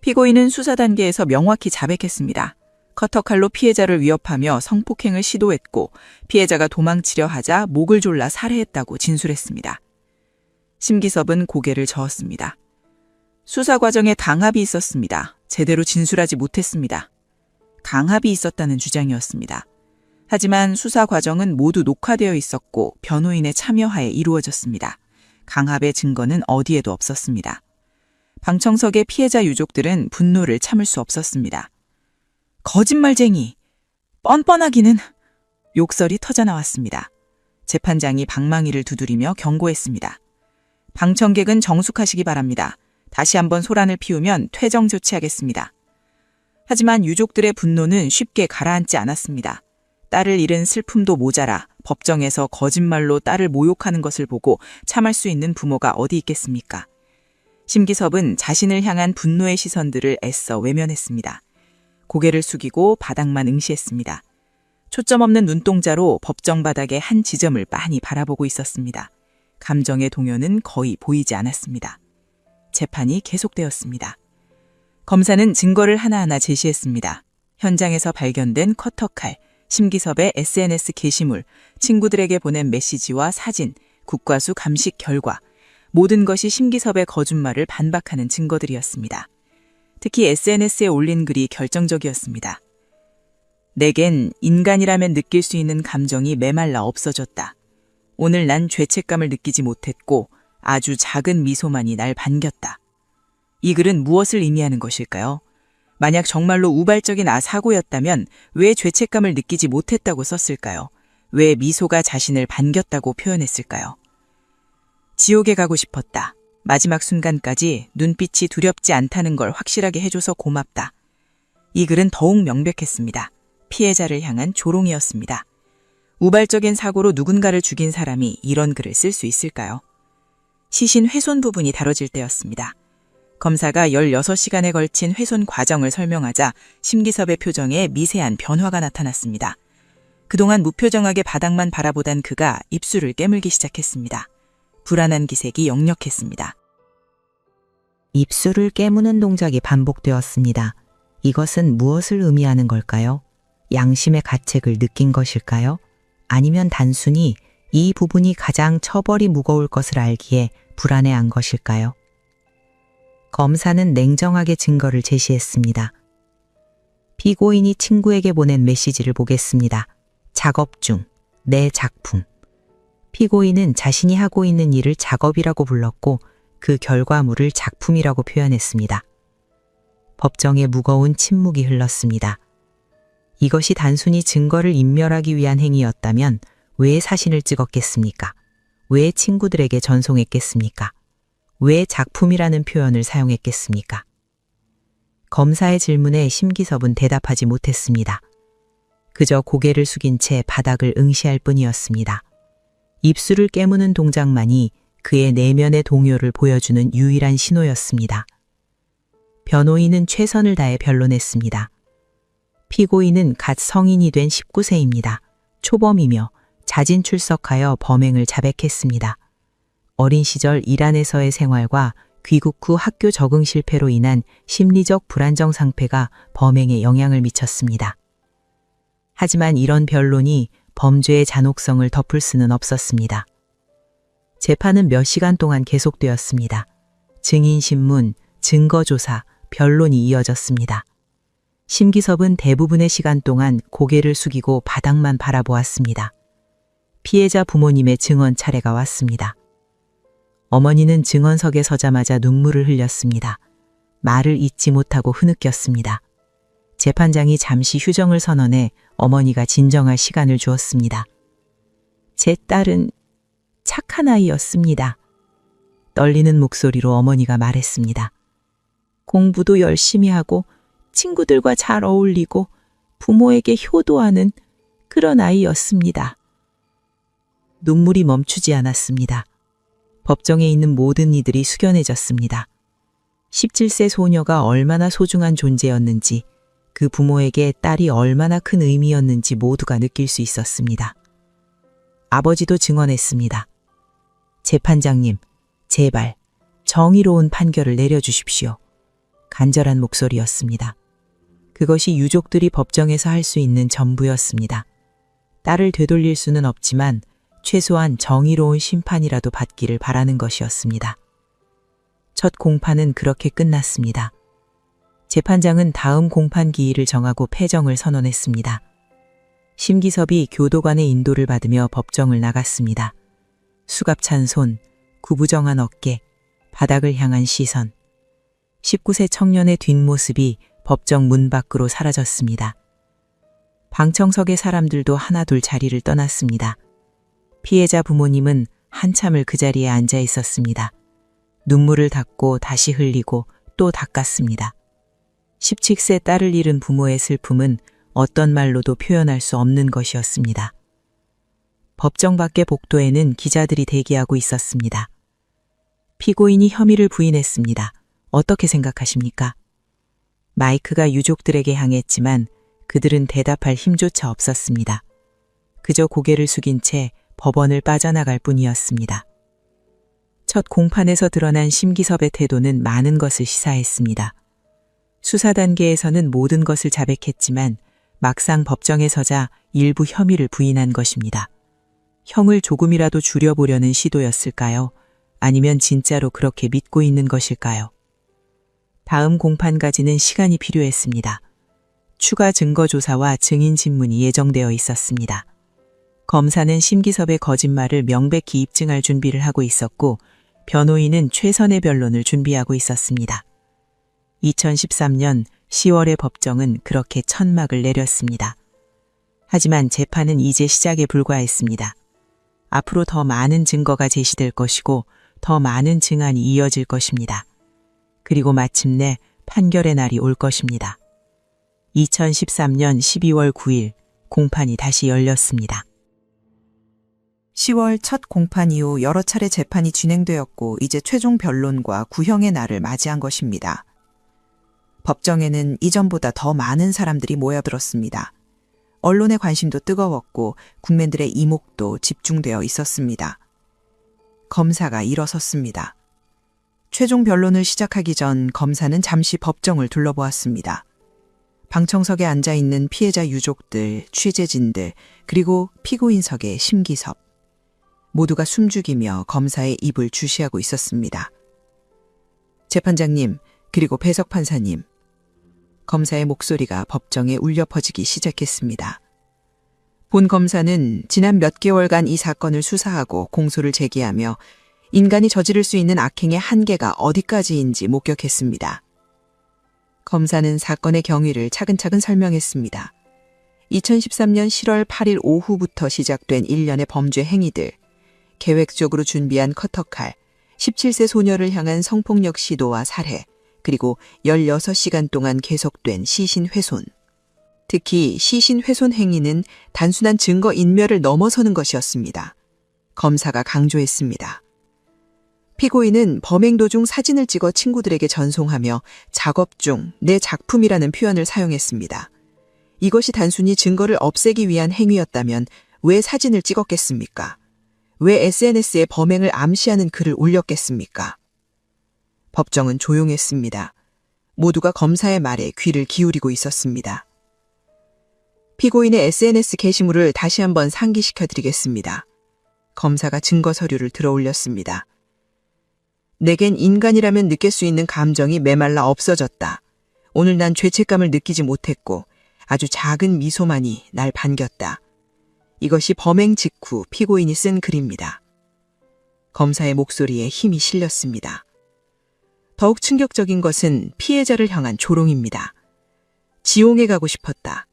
피고인은 수사 단계에서 명확히 자백했습니다. 커터칼로 피해자를 위협하며 성폭행을 시도했고 피해자가 도망치려 하자 목을 졸라 살해했다고 진술했습니다. 심기섭은 고개를 저었습니다. 수사 과정에 강압이 있었습니다. 제대로 진술하지 못했습니다. 강압이 있었다는 주장이었습니다. 하지만 수사 과정은 모두 녹화되어 있었고 변호인의 참여하에 이루어졌습니다. 강압의 증거는 어디에도 없었습니다. 방청석의 피해자 유족들은 분노를 참을 수 없었습니다. 거짓말쟁이! 뻔뻔하기는! 욕설이 터져나왔습니다. 재판장이 방망이를 두드리며 경고했습니다. 방청객은 정숙하시기 바랍니다. 다시 한번 소란을 피우면 퇴정 조치하겠습니다. 하지만 유족들의 분노는 쉽게 가라앉지 않았습니다. 딸을 잃은 슬픔도 모자라 법정에서 거짓말로 딸을 모욕하는 것을 보고 참을 수 있는 부모가 어디 있겠습니까? 심기섭은 자신을 향한 분노의 시선들을 애써 외면했습니다. 고개를 숙이고 바닥만 응시했습니다. 초점 없는 눈동자로 법정 바닥의 한 지점을 빤히 바라보고 있었습니다. 감정의 동요는 거의 보이지 않았습니다. 재판이 계속되었습니다. 검사는 증거를 하나하나 제시했습니다. 현장에서 발견된 커터칼, 심기섭의 SNS 게시물, 친구들에게 보낸 메시지와 사진, 국과수 감식 결과, 모든 것이 심기섭의 거짓말을 반박하는 증거들이었습니다. 특히 SNS에 올린 글이 결정적이었습니다. 내겐 인간이라면 느낄 수 있는 감정이 메말라 없어졌다. 오늘 난 죄책감을 느끼지 못했고 아주 작은 미소만이 날 반겼다. 이 글은 무엇을 의미하는 것일까요? 만약 정말로 우발적인 사고였다면 왜 죄책감을 느끼지 못했다고 썼을까요? 왜 미소가 자신을 반겼다고 표현했을까요? 지옥에 가고 싶었다. 마지막 순간까지 눈빛이 두렵지 않다는 걸 확실하게 해줘서 고맙다. 이 글은 더욱 명백했습니다. 피해자를 향한 조롱이었습니다. 우발적인 사고로 누군가를 죽인 사람이 이런 글을 쓸 수 있을까요? 시신 훼손 부분이 다뤄질 때였습니다. 검사가 16시간에 걸친 훼손 과정을 설명하자 심기섭의 표정에 미세한 변화가 나타났습니다. 그동안 무표정하게 바닥만 바라보던 그가 입술을 깨물기 시작했습니다. 불안한 기색이 역력했습니다. 입술을 깨무는 동작이 반복되었습니다. 이것은 무엇을 의미하는 걸까요? 양심의 가책을 느낀 것일까요? 아니면 단순히 이 부분이 가장 처벌이 무거울 것을 알기에 불안해한 것일까요? 검사는 냉정하게 증거를 제시했습니다. 피고인이 친구에게 보낸 메시지를 보겠습니다. 작업 중, 내 작품. 피고인은 자신이 하고 있는 일을 작업이라고 불렀고 그 결과물을 작품이라고 표현했습니다. 법정에 무거운 침묵이 흘렀습니다. 이것이 단순히 증거를 인멸하기 위한 행위였다면 왜 사진을 찍었겠습니까? 왜 친구들에게 전송했겠습니까? 왜 작품이라는 표현을 사용했겠습니까? 검사의 질문에 심기섭은 대답하지 못했습니다. 그저 고개를 숙인 채 바닥을 응시할 뿐이었습니다. 입술을 깨무는 동작만이 그의 내면의 동요를 보여주는 유일한 신호였습니다. 변호인은 최선을 다해 변론했습니다. 피고인은 갓 성인이 된 19세입니다. 초범이며 자진 출석하여 범행을 자백했습니다. 어린 시절 이란에서의 생활과 귀국 후 학교 적응 실패로 인한 심리적 불안정 상태가 범행에 영향을 미쳤습니다. 하지만 이런 변론이 범죄의 잔혹성을 덮을 수는 없었습니다. 재판은 몇 시간 동안 계속되었습니다. 증인신문, 증거조사, 변론이 이어졌습니다. 심기섭은 대부분의 시간 동안 고개를 숙이고 바닥만 바라보았습니다. 피해자 부모님의 증언 차례가 왔습니다. 어머니는 증언석에 서자마자 눈물을 흘렸습니다. 말을 잇지 못하고 흐느꼈습니다. 재판장이 잠시 휴정을 선언해 어머니가 진정할 시간을 주었습니다. 제 딸은 착한 아이였습니다. 떨리는 목소리로 어머니가 말했습니다. 공부도 열심히 하고 친구들과 잘 어울리고 부모에게 효도하는 그런 아이였습니다. 눈물이 멈추지 않았습니다. 법정에 있는 모든 이들이 숙연해졌습니다. 17세 소녀가 얼마나 소중한 존재였는지, 그 부모에게 딸이 얼마나 큰 의미였는지 모두가 느낄 수 있었습니다. 아버지도 증언했습니다. 재판장님, 제발 정의로운 판결을 내려주십시오. 간절한 목소리였습니다. 그것이 유족들이 법정에서 할 수 있는 전부였습니다. 딸을 되돌릴 수는 없지만 최소한 정의로운 심판이라도 받기를 바라는 것이었습니다. 첫 공판은 그렇게 끝났습니다. 재판장은 다음 공판 기일을 정하고 패정을 선언했습니다. 심기섭이 교도관의 인도를 받으며 법정을 나갔습니다. 수갑찬 손, 구부정한 어깨, 바닥을 향한 시선. 19세 청년의 뒷모습이 법정 문 밖으로 사라졌습니다. 방청석의 사람들도 하나둘 자리를 떠났습니다. 피해자 부모님은 한참을 그 자리에 앉아 있었습니다. 눈물을 닦고 다시 흘리고 또 닦았습니다. 17세 딸을 잃은 부모의 슬픔은 어떤 말로도 표현할 수 없는 것이었습니다. 법정 밖의 복도에는 기자들이 대기하고 있었습니다. 피고인이 혐의를 부인했습니다. 어떻게 생각하십니까? 마이크가 유족들에게 향했지만 그들은 대답할 힘조차 없었습니다. 그저 고개를 숙인 채 법원을 빠져나갈 뿐이었습니다. 첫 공판에서 드러난 심기섭의 태도는 많은 것을 시사했습니다. 수사 단계에서는 모든 것을 자백했지만 막상 법정에 서자 일부 혐의를 부인한 것입니다. 형을 조금이라도 줄여보려는 시도였을까요? 아니면 진짜로 그렇게 믿고 있는 것일까요? 다음 공판까지는 시간이 필요했습니다. 추가 증거 조사와 증인 질문이 예정되어 있었습니다. 검사는 심기섭의 거짓말을 명백히 입증할 준비를 하고 있었고 변호인은 최선의 변론을 준비하고 있었습니다. 2013년 10월의 법정은 그렇게 천막을 내렸습니다. 하지만 재판은 이제 시작에 불과했습니다. 앞으로 더 많은 증거가 제시될 것이고 더 많은 증안이 이어질 것입니다. 그리고 마침내 판결의 날이 올 것입니다. 2013년 12월 9일 공판이 다시 열렸습니다. 10월 첫 공판 이후 여러 차례 재판이 진행되었고 이제 최종 변론과 구형의 날을 맞이한 것입니다. 법정에는 이전보다 더 많은 사람들이 모여들었습니다. 언론의 관심도 뜨거웠고 국민들의 이목도 집중되어 있었습니다. 검사가 일어섰습니다. 최종 변론을 시작하기 전 검사는 잠시 법정을 둘러보았습니다. 방청석에 앉아있는 피해자 유족들, 취재진들, 그리고 피고인석의 심기섭. 모두가 숨죽이며 검사의 입을 주시하고 있었습니다. 재판장님, 그리고 배석 판사님. 검사의 목소리가 법정에 울려 퍼지기 시작했습니다. 본 검사는 지난 몇 개월간 이 사건을 수사하고 공소를 제기하며 인간이 저지를 수 있는 악행의 한계가 어디까지인지 목격했습니다. 검사는 사건의 경위를 차근차근 설명했습니다. 2013년 7월 8일 오후부터 시작된 일련의 범죄 행위들, 계획적으로 준비한 커터칼, 17세 소녀를 향한 성폭력 시도와 살해, 그리고 16시간 동안 계속된 시신 훼손. 특히 시신 훼손 행위는 단순한 증거 인멸을 넘어서는 것이었습니다. 검사가 강조했습니다. 피고인은 범행 도중 사진을 찍어 친구들에게 전송하며 작업 중 내 작품이라는 표현을 사용했습니다. 이것이 단순히 증거를 없애기 위한 행위였다면 왜 사진을 찍었겠습니까? 왜 SNS에 범행을 암시하는 글을 올렸겠습니까? 법정은 조용했습니다. 모두가 검사의 말에 귀를 기울이고 있었습니다. 피고인의 SNS 게시물을 다시 한번 상기시켜드리겠습니다. 검사가 증거 서류를 들어 올렸습니다. 내겐 인간이라면 느낄 수 있는 감정이 메말라 없어졌다. 오늘 난 죄책감을 느끼지 못했고 아주 작은 미소만이 날 반겼다. 이것이 범행 직후 피고인이 쓴 글입니다. 검사의 목소리에 힘이 실렸습니다. 더욱 충격적인 것은 피해자를 향한 조롱입니다. 지옥에 가고 싶었다.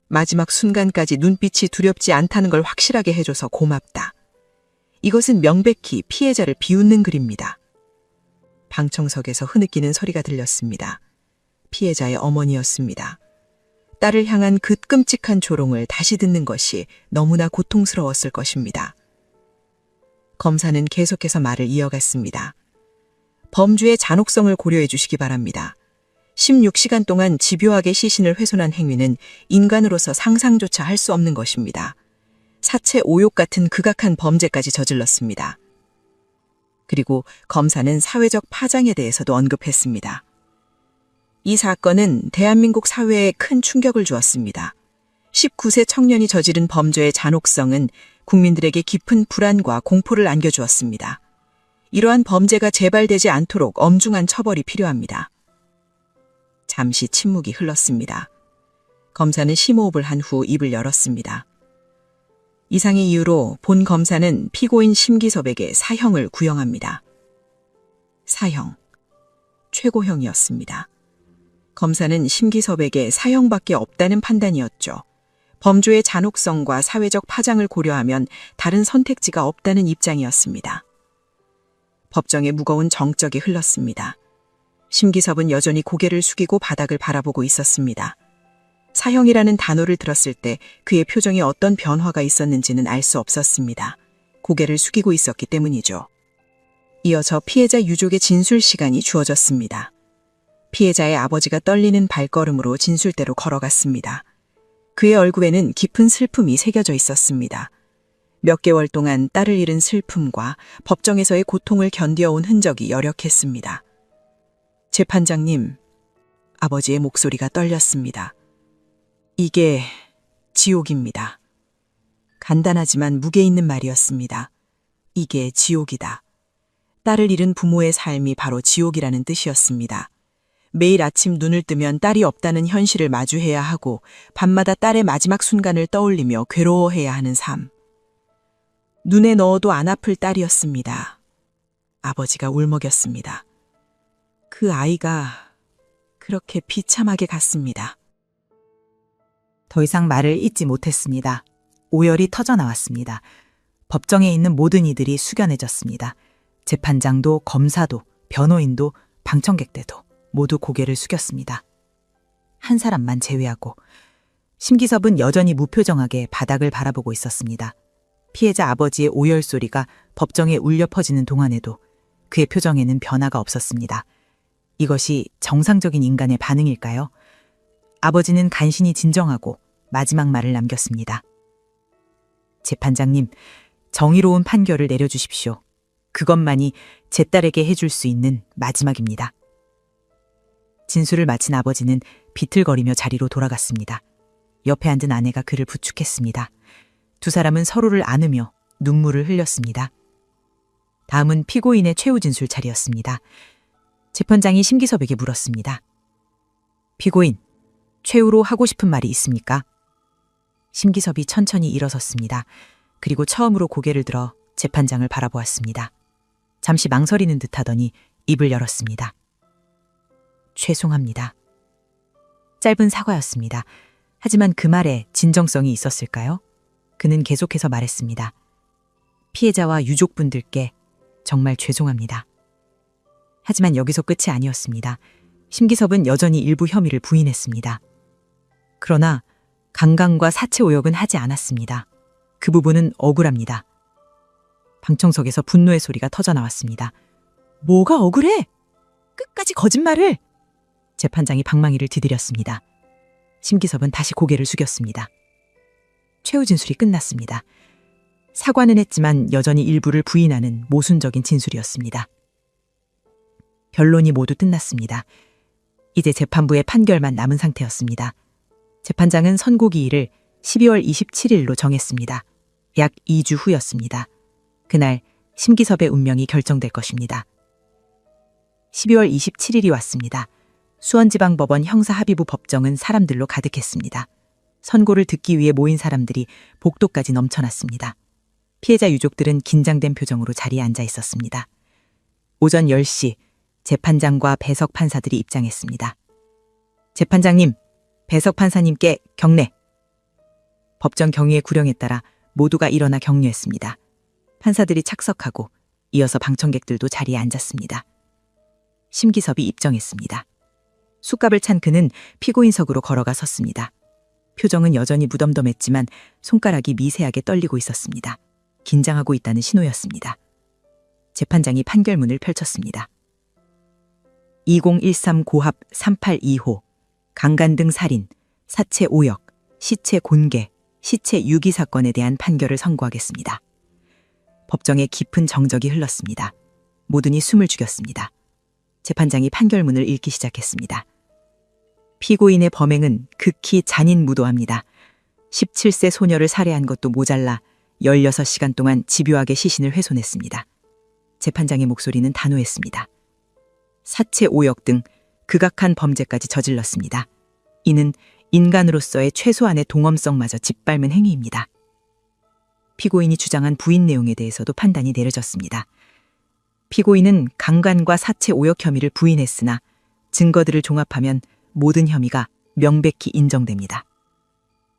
마지막 순간까지 눈빛이 두렵지 않다는 걸 확실하게 해줘서 고맙다. 이것은 명백히 피해자를 비웃는 글입니다. 방청석에서 흐느끼는 소리가 들렸습니다. 피해자의 어머니였습니다. 딸을 향한 그 끔찍한 조롱을 다시 듣는 것이 너무나 고통스러웠을 것입니다. 검사는 계속해서 말을 이어갔습니다. 범주의 잔혹성을 고려해 주시기 바랍니다. 16시간 동안 집요하게 시신을 훼손한 행위는 인간으로서 상상조차 할 수 없는 것입니다. 사체 오욕 같은 극악한 범죄까지 저질렀습니다. 그리고 검사는 사회적 파장에 대해서도 언급했습니다. 이 사건은 대한민국 사회에 큰 충격을 주었습니다. 19세 청년이 저지른 범죄의 잔혹성은 국민들에게 깊은 불안과 공포를 안겨주었습니다. 이러한 범죄가 재발되지 않도록 엄중한 처벌이 필요합니다. 잠시 침묵이 흘렀습니다. 검사는 심호흡을 한 후 입을 열었습니다. 이상의 이유로 본 검사는 피고인 심기섭에게 사형을 구형합니다. 사형. 최고형이었습니다. 검사는 심기섭에게 사형밖에 없다는 판단이었죠. 범죄의 잔혹성과 사회적 파장을 고려하면 다른 선택지가 없다는 입장이었습니다. 법정에 무거운 정적이 흘렀습니다. 심기섭은 여전히 고개를 숙이고 바닥을 바라보고 있었습니다. 사형이라는 단어를 들었을 때 그의 표정에 어떤 변화가 있었는지는 알 수 없었습니다. 고개를 숙이고 있었기 때문이죠. 이어서 피해자 유족의 진술 시간이 주어졌습니다. 피해자의 아버지가 떨리는 발걸음으로 진술대로 걸어갔습니다. 그의 얼굴에는 깊은 슬픔이 새겨져 있었습니다. 몇 개월 동안 딸을 잃은 슬픔과 법정에서의 고통을 견뎌온 흔적이 여력했습니다. 재판장님, 아버지의 목소리가 떨렸습니다. 이게 지옥입니다. 간단하지만 무게 있는 말이었습니다. 이게 지옥이다. 딸을 잃은 부모의 삶이 바로 지옥이라는 뜻이었습니다. 매일 아침 눈을 뜨면 딸이 없다는 현실을 마주해야 하고 밤마다 딸의 마지막 순간을 떠올리며 괴로워해야 하는 삶. 눈에 넣어도 안 아플 딸이었습니다. 아버지가 울먹였습니다. 그 아이가 그렇게 비참하게 갔습니다. 더 이상 말을 잇지 못했습니다. 오열이 터져나왔습니다. 법정에 있는 모든 이들이 숙연해졌습니다. 재판장도 검사도 변호인도 방청객들도 모두 고개를 숙였습니다. 한 사람만 제외하고 심기섭은 여전히 무표정하게 바닥을 바라보고 있었습니다. 피해자 아버지의 오열 소리가 법정에 울려 퍼지는 동안에도 그의 표정에는 변화가 없었습니다. 이것이 정상적인 인간의 반응일까요? 아버지는 간신히 진정하고 마지막 말을 남겼습니다. 재판장님, 정의로운 판결을 내려주십시오. 그것만이 제 딸에게 해줄 수 있는 마지막입니다. 진술을 마친 아버지는 비틀거리며 자리로 돌아갔습니다. 옆에 앉은 아내가 그를 부축했습니다. 두 사람은 서로를 안으며 눈물을 흘렸습니다. 다음은 피고인의 최후 진술 차례였습니다. 재판장이 심기섭에게 물었습니다. 피고인, 최후로 하고 싶은 말이 있습니까? 심기섭이 천천히 일어섰습니다. 그리고 처음으로 고개를 들어 재판장을 바라보았습니다. 잠시 망설이는 듯하더니 입을 열었습니다. 죄송합니다. 짧은 사과였습니다. 하지만 그 말에 진정성이 있었을까요? 그는 계속해서 말했습니다. 피해자와 유족분들께 정말 죄송합니다. 하지만 여기서 끝이 아니었습니다. 심기섭은 여전히 일부 혐의를 부인했습니다. 그러나 강간과 사체 오역은 하지 않았습니다. 그 부분은 억울합니다. 방청석에서 분노의 소리가 터져나왔습니다. 뭐가 억울해? 끝까지 거짓말을! 재판장이 방망이를 디디렸습니다. 심기섭은 다시 고개를 숙였습니다. 최후 진술이 끝났습니다. 사과는 했지만 여전히 일부를 부인하는 모순적인 진술이었습니다. 변론이 모두 끝났습니다. 이제 재판부의 판결만 남은 상태였습니다. 재판장은 선고기일을 12월 27일로 정했습니다. 약 2주 후였습니다. 그날 심기섭의 운명이 결정될 것입니다. 12월 27일이 왔습니다. 수원지방법원 형사합의부 법정은 사람들로 가득했습니다. 선고를 듣기 위해 모인 사람들이 복도까지 넘쳐났습니다. 피해자 유족들은 긴장된 표정으로 자리에 앉아 있었습니다. 오전 10시 재판장과 배석 판사들이 입장했습니다. 재판장님, 배석 판사님께 경례. 법정 경위의 구령에 따라 모두가 일어나 격려했습니다. 판사들이 착석하고 이어서 방청객들도 자리에 앉았습니다. 심기섭이 입정했습니다. 숫갑을 찬 그는 피고인석으로 걸어가 섰습니다. 표정은 여전히 무덤덤했지만 손가락이 미세하게 떨리고 있었습니다. 긴장하고 있다는 신호였습니다. 재판장이 판결문을 펼쳤습니다. 2013 고합 382호 강간등 살인, 사체 오역, 시체 곤개, 시체 유기 사건에 대한 판결을 선고하겠습니다. 법정에 깊은 정적이 흘렀습니다. 모든이 숨을 죽였습니다. 재판장이 판결문을 읽기 시작했습니다. 피고인의 범행은 극히 잔인무도합니다. 17세 소녀를 살해한 것도 모자라 16시간 동안 집요하게 시신을 훼손했습니다. 재판장의 목소리는 단호했습니다. 사체 오역 등 극악한 범죄까지 저질렀습니다. 이는 인간으로서의 최소한의 동엄성마저 짓밟은 행위입니다. 피고인이 주장한 부인 내용에 대해서도 판단이 내려졌습니다. 피고인은 강간과 사체 오역 혐의를 부인했으나 증거들을 종합하면 모든 혐의가 명백히 인정됩니다.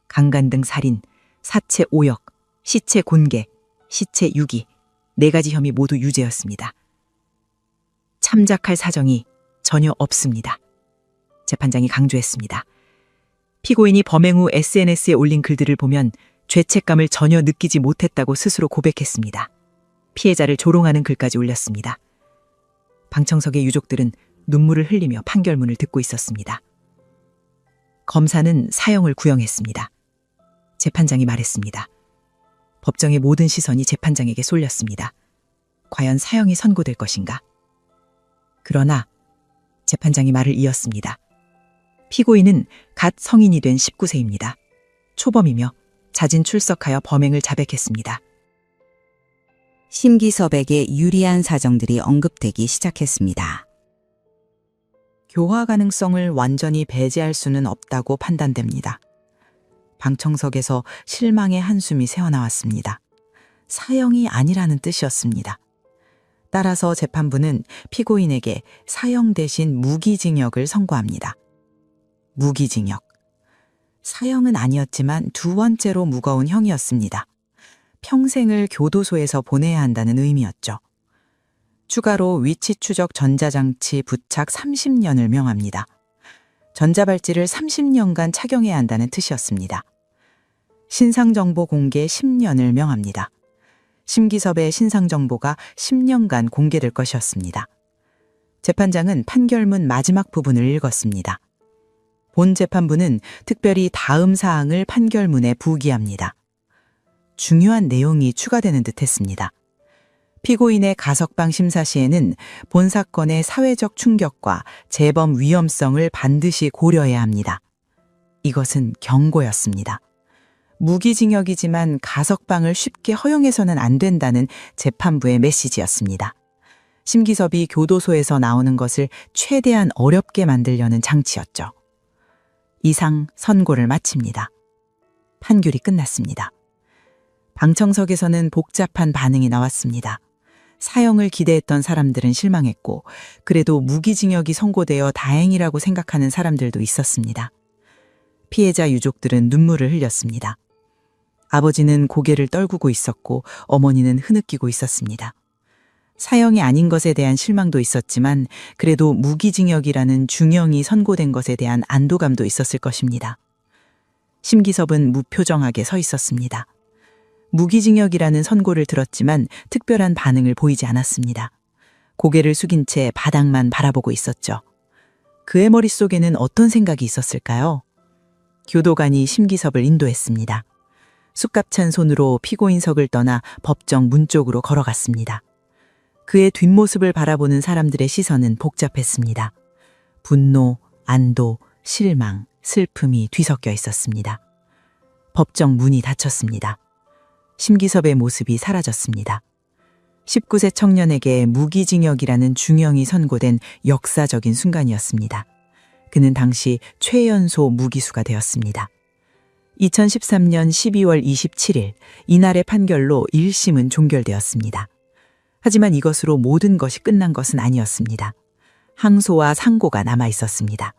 강간 등 살인, 사체 오역, 시체 곤개, 시체 유기, 4가지 혐의 모두 유죄였습니다. 참작할 사정이 전혀 없습니다. 재판장이 강조했습니다. 피고인이 범행 후 SNS에 올린 글들을 보면 죄책감을 전혀 느끼지 못했다고 스스로 고백했습니다. 피해자를 조롱하는 글까지 올렸습니다. 방청석의 유족들은 눈물을 흘리며 판결문을 듣고 있었습니다. 검사는 사형을 구형했습니다. 재판장이 말했습니다. 법정의 모든 시선이 재판장에게 쏠렸습니다. 과연 사형이 선고될 것인가? 그러나 재판장이 말을 이었습니다. 피고인은 갓 성인이 된 19세입니다. 초범이며 자진 출석하여 범행을 자백했습니다. 심기섭에게 유리한 사정들이 언급되기 시작했습니다. 교화 가능성을 완전히 배제할 수는 없다고 판단됩니다. 방청석에서 실망의 한숨이 새어나왔습니다. 사형이 아니라는 뜻이었습니다. 따라서 재판부는 피고인에게 사형 대신 무기징역을 선고합니다. 무기징역. 사형은 아니었지만 2번째로 무거운 형이었습니다. 평생을 교도소에서 보내야 한다는 의미였죠. 추가로 위치 추적 전자장치 부착 30년을 명합니다. 전자발찌를 30년간 착용해야 한다는 뜻이었습니다. 신상정보 공개 10년을 명합니다. 심기섭의 신상정보가 10년간 공개될 것이었습니다. 재판장은 판결문 마지막 부분을 읽었습니다. 본 재판부는 특별히 다음 사항을 판결문에 부기합니다. 중요한 내용이 추가되는 듯 했습니다. 피고인의 가석방 심사 시에는 본 사건의 사회적 충격과 재범 위험성을 반드시 고려해야 합니다. 이것은 경고였습니다. 무기징역이지만 가석방을 쉽게 허용해서는 안 된다는 재판부의 메시지였습니다. 심기섭이 교도소에서 나오는 것을 최대한 어렵게 만들려는 장치였죠. 이상 선고를 마칩니다. 판결이 끝났습니다. 방청석에서는 복잡한 반응이 나왔습니다. 사형을 기대했던 사람들은 실망했고, 그래도 무기징역이 선고되어 다행이라고 생각하는 사람들도 있었습니다. 피해자 유족들은 눈물을 흘렸습니다. 아버지는 고개를 떨구고 있었고, 어머니는 흐느끼고 있었습니다. 사형이 아닌 것에 대한 실망도 있었지만, 그래도 무기징역이라는 중형이 선고된 것에 대한 안도감도 있었을 것입니다. 심기섭은 무표정하게 서 있었습니다. 무기징역이라는 선고를 들었지만 특별한 반응을 보이지 않았습니다. 고개를 숙인 채 바닥만 바라보고 있었죠. 그의 머릿속에는 어떤 생각이 있었을까요? 교도관이 심기섭을 인도했습니다. 쑥갑찬 손으로 피고인석을 떠나 법정 문 쪽으로 걸어갔습니다. 그의 뒷모습을 바라보는 사람들의 시선은 복잡했습니다. 분노, 안도, 실망, 슬픔이 뒤섞여 있었습니다. 법정 문이 닫혔습니다. 심기섭의 모습이 사라졌습니다. 19세 청년에게 무기징역이라는 중형이 선고된 역사적인 순간이었습니다. 그는 당시 최연소 무기수가 되었습니다. 2013년 12월 27일 이날의 판결로 1심은 종결되었습니다. 하지만 이것으로 모든 것이 끝난 것은 아니었습니다. 항소와 상고가 남아 있었습니다.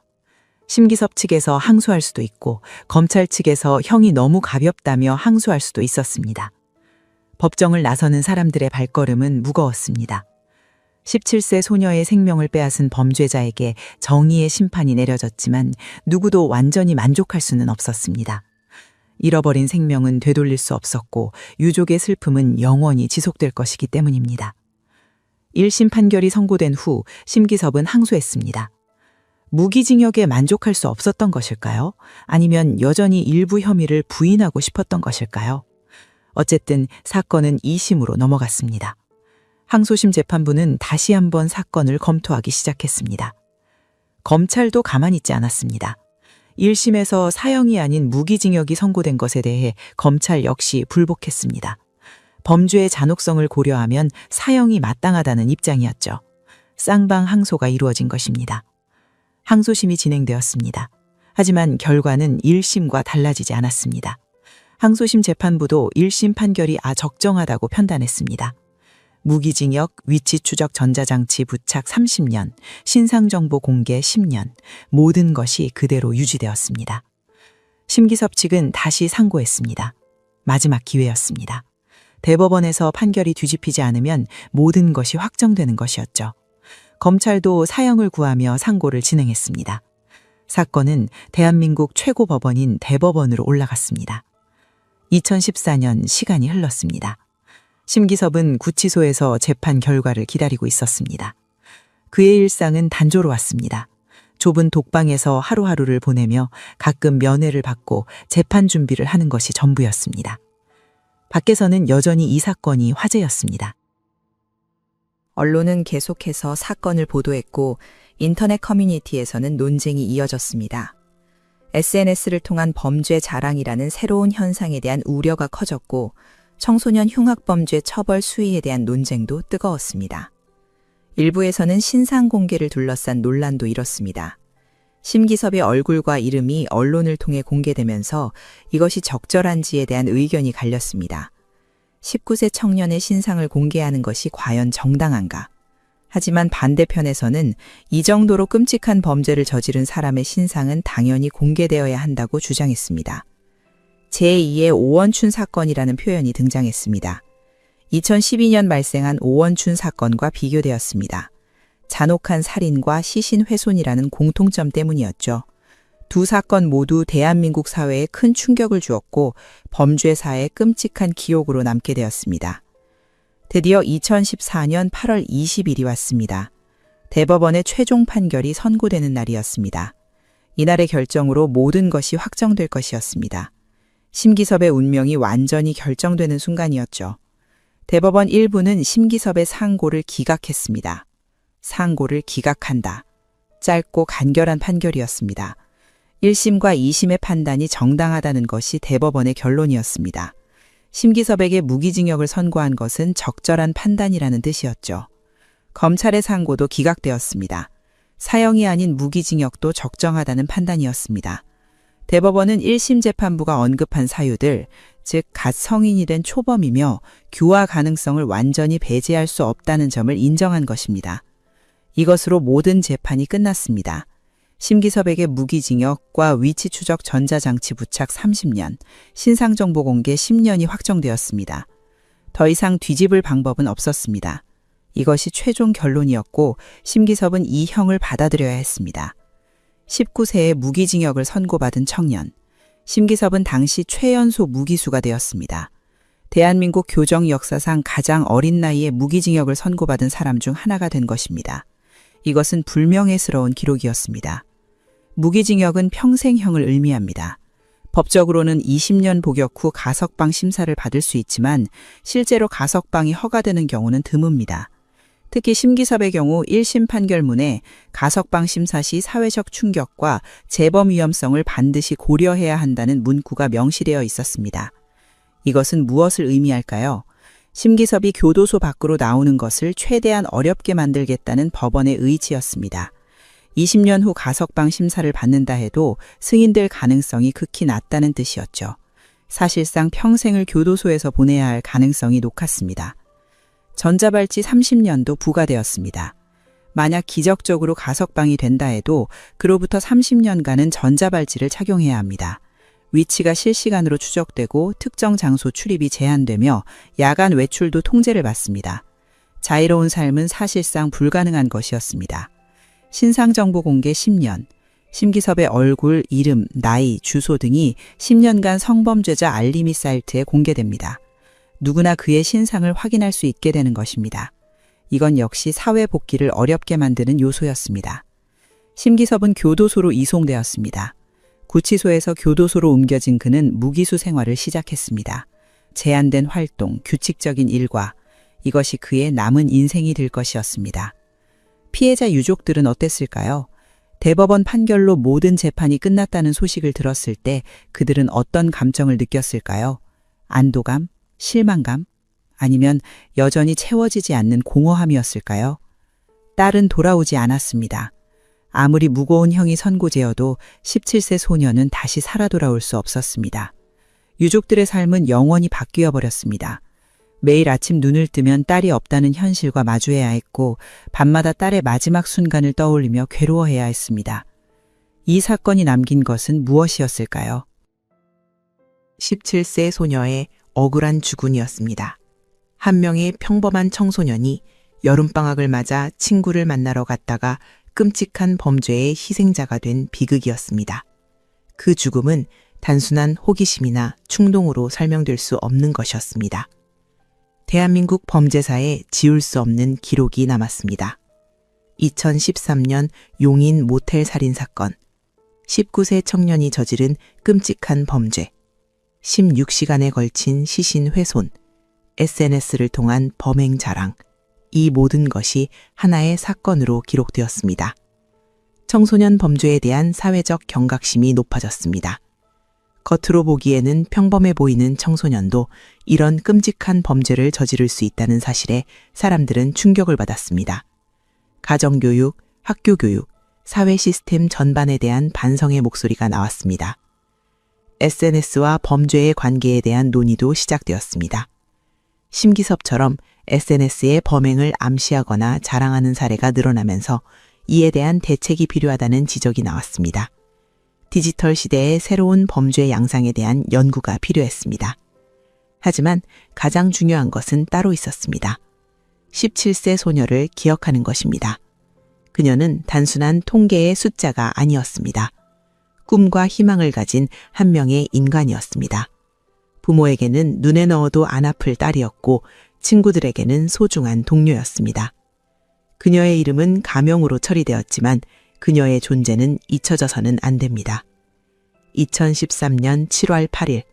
심기섭 측에서 항소할 수도 있고 검찰 측에서 형이 너무 가볍다며 항소할 수도 있었습니다. 법정을 나서는 사람들의 발걸음은 무거웠습니다. 17세 소녀의 생명을 빼앗은 범죄자에게 정의의 심판이 내려졌지만 누구도 완전히 만족할 수는 없었습니다. 잃어버린 생명은 되돌릴 수 없었고 유족의 슬픔은 영원히 지속될 것이기 때문입니다. 1심 판결이 선고된 후 심기섭은 항소했습니다. 무기징역에 만족할 수 없었던 것일까요? 아니면 여전히 일부 혐의를 부인하고 싶었던 것일까요? 어쨌든 사건은 2심으로 넘어갔습니다. 항소심 재판부는 다시 한번 사건을 검토하기 시작했습니다. 검찰도 가만히 있지 않았습니다. 1심에서 사형이 아닌 무기징역이 선고된 것에 대해 검찰 역시 불복했습니다. 범죄의 잔혹성을 고려하면 사형이 마땅하다는 입장이었죠. 쌍방 항소가 이루어진 것입니다. 항소심이 진행되었습니다. 하지만 결과는 1심과 달라지지 않았습니다. 항소심 재판부도 1심 판결이 적정하다고 판단했습니다. 무기징역, 위치 추적 전자장치 부착 30년, 신상정보 공개 10년, 모든 것이 그대로 유지되었습니다. 심기섭 측은 다시 상고했습니다. 마지막 기회였습니다. 대법원에서 판결이 뒤집히지 않으면 모든 것이 확정되는 것이었죠. 검찰도 사형을 구하며 상고를 진행했습니다. 사건은 대한민국 최고 법원인 대법원으로 올라갔습니다. 2014년 시간이 흘렀습니다. 심기섭은 구치소에서 재판 결과를 기다리고 있었습니다. 그의 일상은 단조로웠습니다. 좁은 독방에서 하루하루를 보내며 가끔 면회를 받고 재판 준비를 하는 것이 전부였습니다. 밖에서는 여전히 이 사건이 화제였습니다. 언론은 계속해서 사건을 보도했고 인터넷 커뮤니티에서는 논쟁이 이어졌습니다. SNS를 통한 범죄 자랑이라는 새로운 현상에 대한 우려가 커졌고 청소년 흉악범죄 처벌 수위에 대한 논쟁도 뜨거웠습니다. 일부에서는 신상 공개를 둘러싼 논란도 일었습니다. 심기섭의 얼굴과 이름이 언론을 통해 공개되면서 이것이 적절한지에 대한 의견이 갈렸습니다. 19세 청년의 신상을 공개하는 것이 과연 정당한가? 하지만 반대편에서는 이 정도로 끔찍한 범죄를 저지른 사람의 신상은 당연히 공개되어야 한다고 주장했습니다. 제2의 오원춘 사건이라는 표현이 등장했습니다. 2012년 발생한 오원춘 사건과 비교되었습니다. 잔혹한 살인과 시신훼손이라는 공통점 때문이었죠. 두 사건 모두 대한민국 사회에 큰 충격을 주었고 범죄사의 끔찍한 기억으로 남게 되었습니다. 드디어 2014년 8월 20일이 왔습니다. 대법원의 최종 판결이 선고되는 날이었습니다. 이날의 결정으로 모든 것이 확정될 것이었습니다. 심기섭의 운명이 완전히 결정되는 순간이었죠. 대법원 1부는 심기섭의 상고를 기각했습니다. 상고를 기각한다. 짧고 간결한 판결이었습니다. 1심과 2심의 판단이 정당하다는 것이 대법원의 결론이었습니다. 심기섭에게 무기징역을 선고한 것은 적절한 판단이라는 뜻이었죠. 검찰의 상고도 기각되었습니다. 사형이 아닌 무기징역도 적정하다는 판단이었습니다. 대법원은 1심 재판부가 언급한 사유들, 즉 갓 성인이 된 초범이며 교화 가능성을 완전히 배제할 수 없다는 점을 인정한 것입니다. 이것으로 모든 재판이 끝났습니다. 심기섭에게 무기징역과 위치 추적 전자장치 부착 30년, 신상정보 공개 10년이 확정되었습니다. 더 이상 뒤집을 방법은 없었습니다. 이것이 최종 결론이었고 심기섭은 이 형을 받아들여야 했습니다. 19세에 무기징역을 선고받은 청년. 심기섭은 당시 최연소 무기수가 되었습니다. 대한민국 교정 역사상 가장 어린 나이에 무기징역을 선고받은 사람 중 하나가 된 것입니다. 이것은 불명예스러운 기록이었습니다. 무기징역은 평생형을 의미합니다. 법적으로는 20년 복역 후 가석방 심사를 받을 수 있지만 실제로 가석방이 허가되는 경우는 드뭅니다. 특히 심기섭의 경우 1심 판결문에 가석방 심사 시 사회적 충격과 재범 위험성을 반드시 고려해야 한다는 문구가 명시되어 있었습니다. 이것은 무엇을 의미할까요? 심기섭이 교도소 밖으로 나오는 것을 최대한 어렵게 만들겠다는 법원의 의지였습니다. 20년 후 가석방 심사를 받는다 해도 승인될 가능성이 극히 낮다는 뜻이었죠. 사실상 평생을 교도소에서 보내야 할 가능성이 높았습니다. 전자발찌 30년도 부과되었습니다. 만약 기적적으로 가석방이 된다 해도 그로부터 30년간은 전자발찌를 착용해야 합니다. 위치가 실시간으로 추적되고 특정 장소 출입이 제한되며 야간 외출도 통제를 받습니다. 자유로운 삶은 사실상 불가능한 것이었습니다. 신상정보 공개 10년, 심기섭의 얼굴, 이름, 나이, 주소 등이 10년간 성범죄자 알림이 사이트에 공개됩니다. 누구나 그의 신상을 확인할 수 있게 되는 것입니다. 이건 역시 사회 복귀를 어렵게 만드는 요소였습니다. 심기섭은 교도소로 이송되었습니다. 구치소에서 교도소로 옮겨진 그는 무기수 생활을 시작했습니다. 제한된 활동, 규칙적인 일과 이것이 그의 남은 인생이 될 것이었습니다. 피해자 유족들은 어땠을까요? 대법원 판결로 모든 재판이 끝났다는 소식을 들었을 때 그들은 어떤 감정을 느꼈을까요? 안도감? 실망감? 아니면 여전히 채워지지 않는 공허함이었을까요? 딸은 돌아오지 않았습니다. 아무리 무거운 형이 선고제여도 17세 소녀는 다시 살아 돌아올 수 없었습니다. 유족들의 삶은 영원히 바뀌어 버렸습니다. 매일 아침 눈을 뜨면 딸이 없다는 현실과 마주해야 했고 밤마다 딸의 마지막 순간을 떠올리며 괴로워해야 했습니다. 이 사건이 남긴 것은 무엇이었을까요? 17세 소녀의 억울한 주군이었습니다. 한 명의 평범한 청소년이 여름방학을 맞아 친구를 만나러 갔다가 끔찍한 범죄의 희생자가 된 비극이었습니다. 그 죽음은 단순한 호기심이나 충동으로 설명될 수 없는 것이었습니다. 대한민국 범죄사에 지울 수 없는 기록이 남았습니다. 2013년 용인 모텔 살인 사건, 19세 청년이 저지른 끔찍한 범죄, 16시간에 걸친 시신 훼손, SNS를 통한 범행 자랑, 이 모든 것이 하나의 사건으로 기록되었습니다. 청소년 범죄에 대한 사회적 경각심이 높아졌습니다. 겉으로 보기에는 평범해 보이는 청소년도 이런 끔찍한 범죄를 저지를 수 있다는 사실에 사람들은 충격을 받았습니다. 가정교육, 학교교육, 사회 시스템 전반에 대한 반성의 목소리가 나왔습니다. SNS와 범죄의 관계에 대한 논의도 시작되었습니다. 심기섭처럼 SNS의 범행을 암시하거나 자랑하는 사례가 늘어나면서 이에 대한 대책이 필요하다는 지적이 나왔습니다. 디지털 시대의 새로운 범죄 양상에 대한 연구가 필요했습니다. 하지만 가장 중요한 것은 따로 있었습니다. 17세 소녀를 기억하는 것입니다. 그녀는 단순한 통계의 숫자가 아니었습니다. 꿈과 희망을 가진 한 명의 인간이었습니다. 부모에게는 눈에 넣어도 안 아플 딸이었고 친구들에게는 소중한 동료였습니다. 그녀의 이름은 가명으로 처리되었지만 그녀의 존재는 잊혀져서는 안 됩니다. 2013년 7월 8일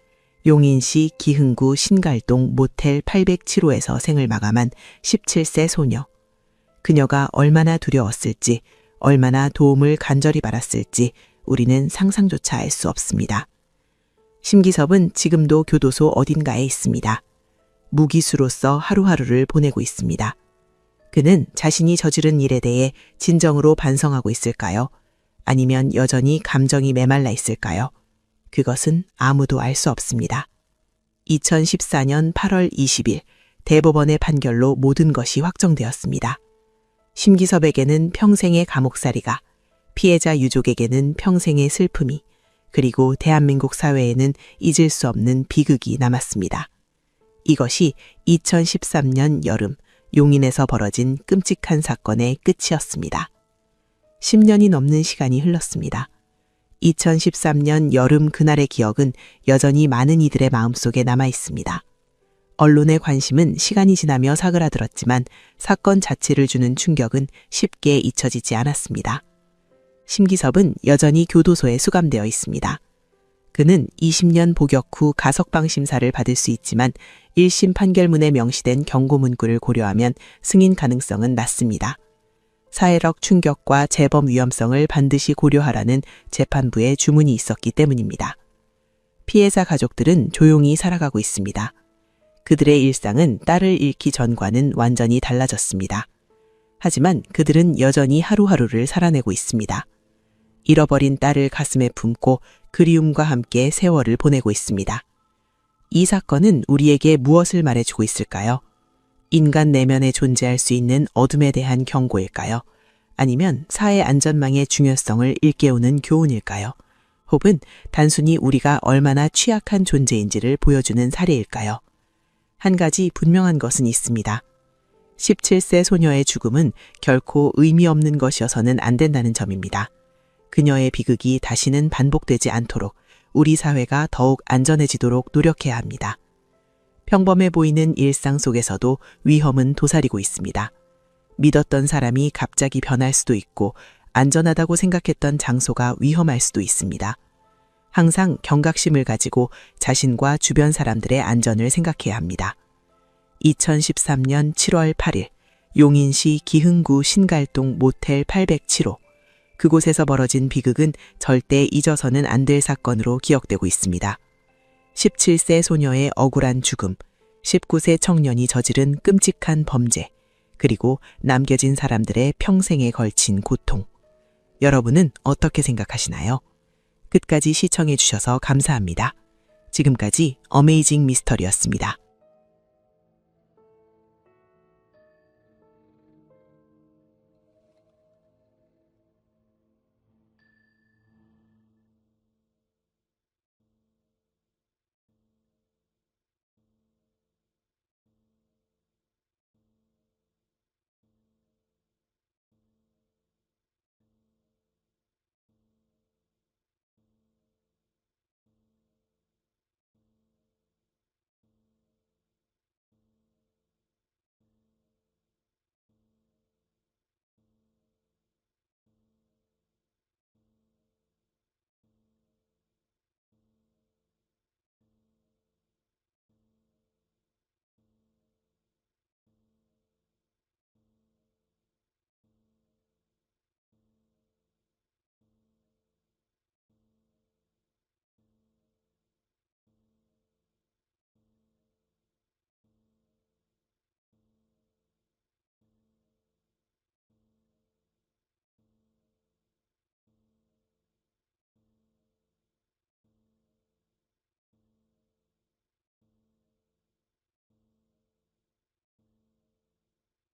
용인시 기흥구 신갈동 모텔 807호에서 생을 마감한 17세 소녀. 그녀가 얼마나 두려웠을지, 얼마나 도움을 간절히 바랐을지 우리는 상상조차 알 수 없습니다. 심기섭은 지금도 교도소 어딘가에 있습니다. 무기수로서 하루하루를 보내고 있습니다. 그는 자신이 저지른 일에 대해 진정으로 반성하고 있을까요? 아니면 여전히 감정이 메말라 있을까요? 그것은 아무도 알 수 없습니다. 2014년 8월 20일 대법원의 판결로 모든 것이 확정되었습니다. 심기섭에게는 평생의 감옥살이가, 피해자 유족에게는 평생의 슬픔이, 그리고 대한민국 사회에는 잊을 수 없는 비극이 남았습니다. 이것이 2013년 여름 용인에서 벌어진 끔찍한 사건의 끝이었습니다. 10년이 넘는 시간이 흘렀습니다. 2013년 여름 그날의 기억은 여전히 많은 이들의 마음속에 남아 있습니다. 언론의 관심은 시간이 지나며 사그라들었지만 사건 자체를 주는 충격은 쉽게 잊혀지지 않았습니다. 심기섭은 여전히 교도소에 수감되어 있습니다. 그는 20년 복역 후 가석방 심사를 받을 수 있지만 1심 판결문에 명시된 경고 문구를 고려하면 승인 가능성은 낮습니다. 사회적 충격과 재범 위험성을 반드시 고려하라는 재판부의 주문이 있었기 때문입니다. 피해자 가족들은 조용히 살아가고 있습니다. 그들의 일상은 딸을 잃기 전과는 완전히 달라졌습니다. 하지만 그들은 여전히 하루하루를 살아내고 있습니다. 잃어버린 딸을 가슴에 품고 그리움과 함께 세월을 보내고 있습니다. 이 사건은 우리에게 무엇을 말해주고 있을까요? 인간 내면에 존재할 수 있는 어둠에 대한 경고일까요? 아니면 사회 안전망의 중요성을 일깨우는 교훈일까요? 혹은 단순히 우리가 얼마나 취약한 존재인지를 보여주는 사례일까요? 한 가지 분명한 것은 있습니다. 17세 소녀의 죽음은 결코 의미 없는 것이어서는 안 된다는 점입니다. 그녀의 비극이 다시는 반복되지 않도록 우리 사회가 더욱 안전해지도록 노력해야 합니다. 평범해 보이는 일상 속에서도 위험은 도사리고 있습니다. 믿었던 사람이 갑자기 변할 수도 있고 안전하다고 생각했던 장소가 위험할 수도 있습니다. 항상 경각심을 가지고 자신과 주변 사람들의 안전을 생각해야 합니다. 2013년 7월 8일 용인시 기흥구 신갈동 모텔 807호. 그곳에서 벌어진 비극은 절대 잊어서는 안 될 사건으로 기억되고 있습니다. 17세 소녀의 억울한 죽음, 19세 청년이 저지른 끔찍한 범죄, 그리고 남겨진 사람들의 평생에 걸친 고통. 여러분은 어떻게 생각하시나요? 끝까지 시청해 주셔서 감사합니다. 지금까지 어메이징 미스터리였습니다.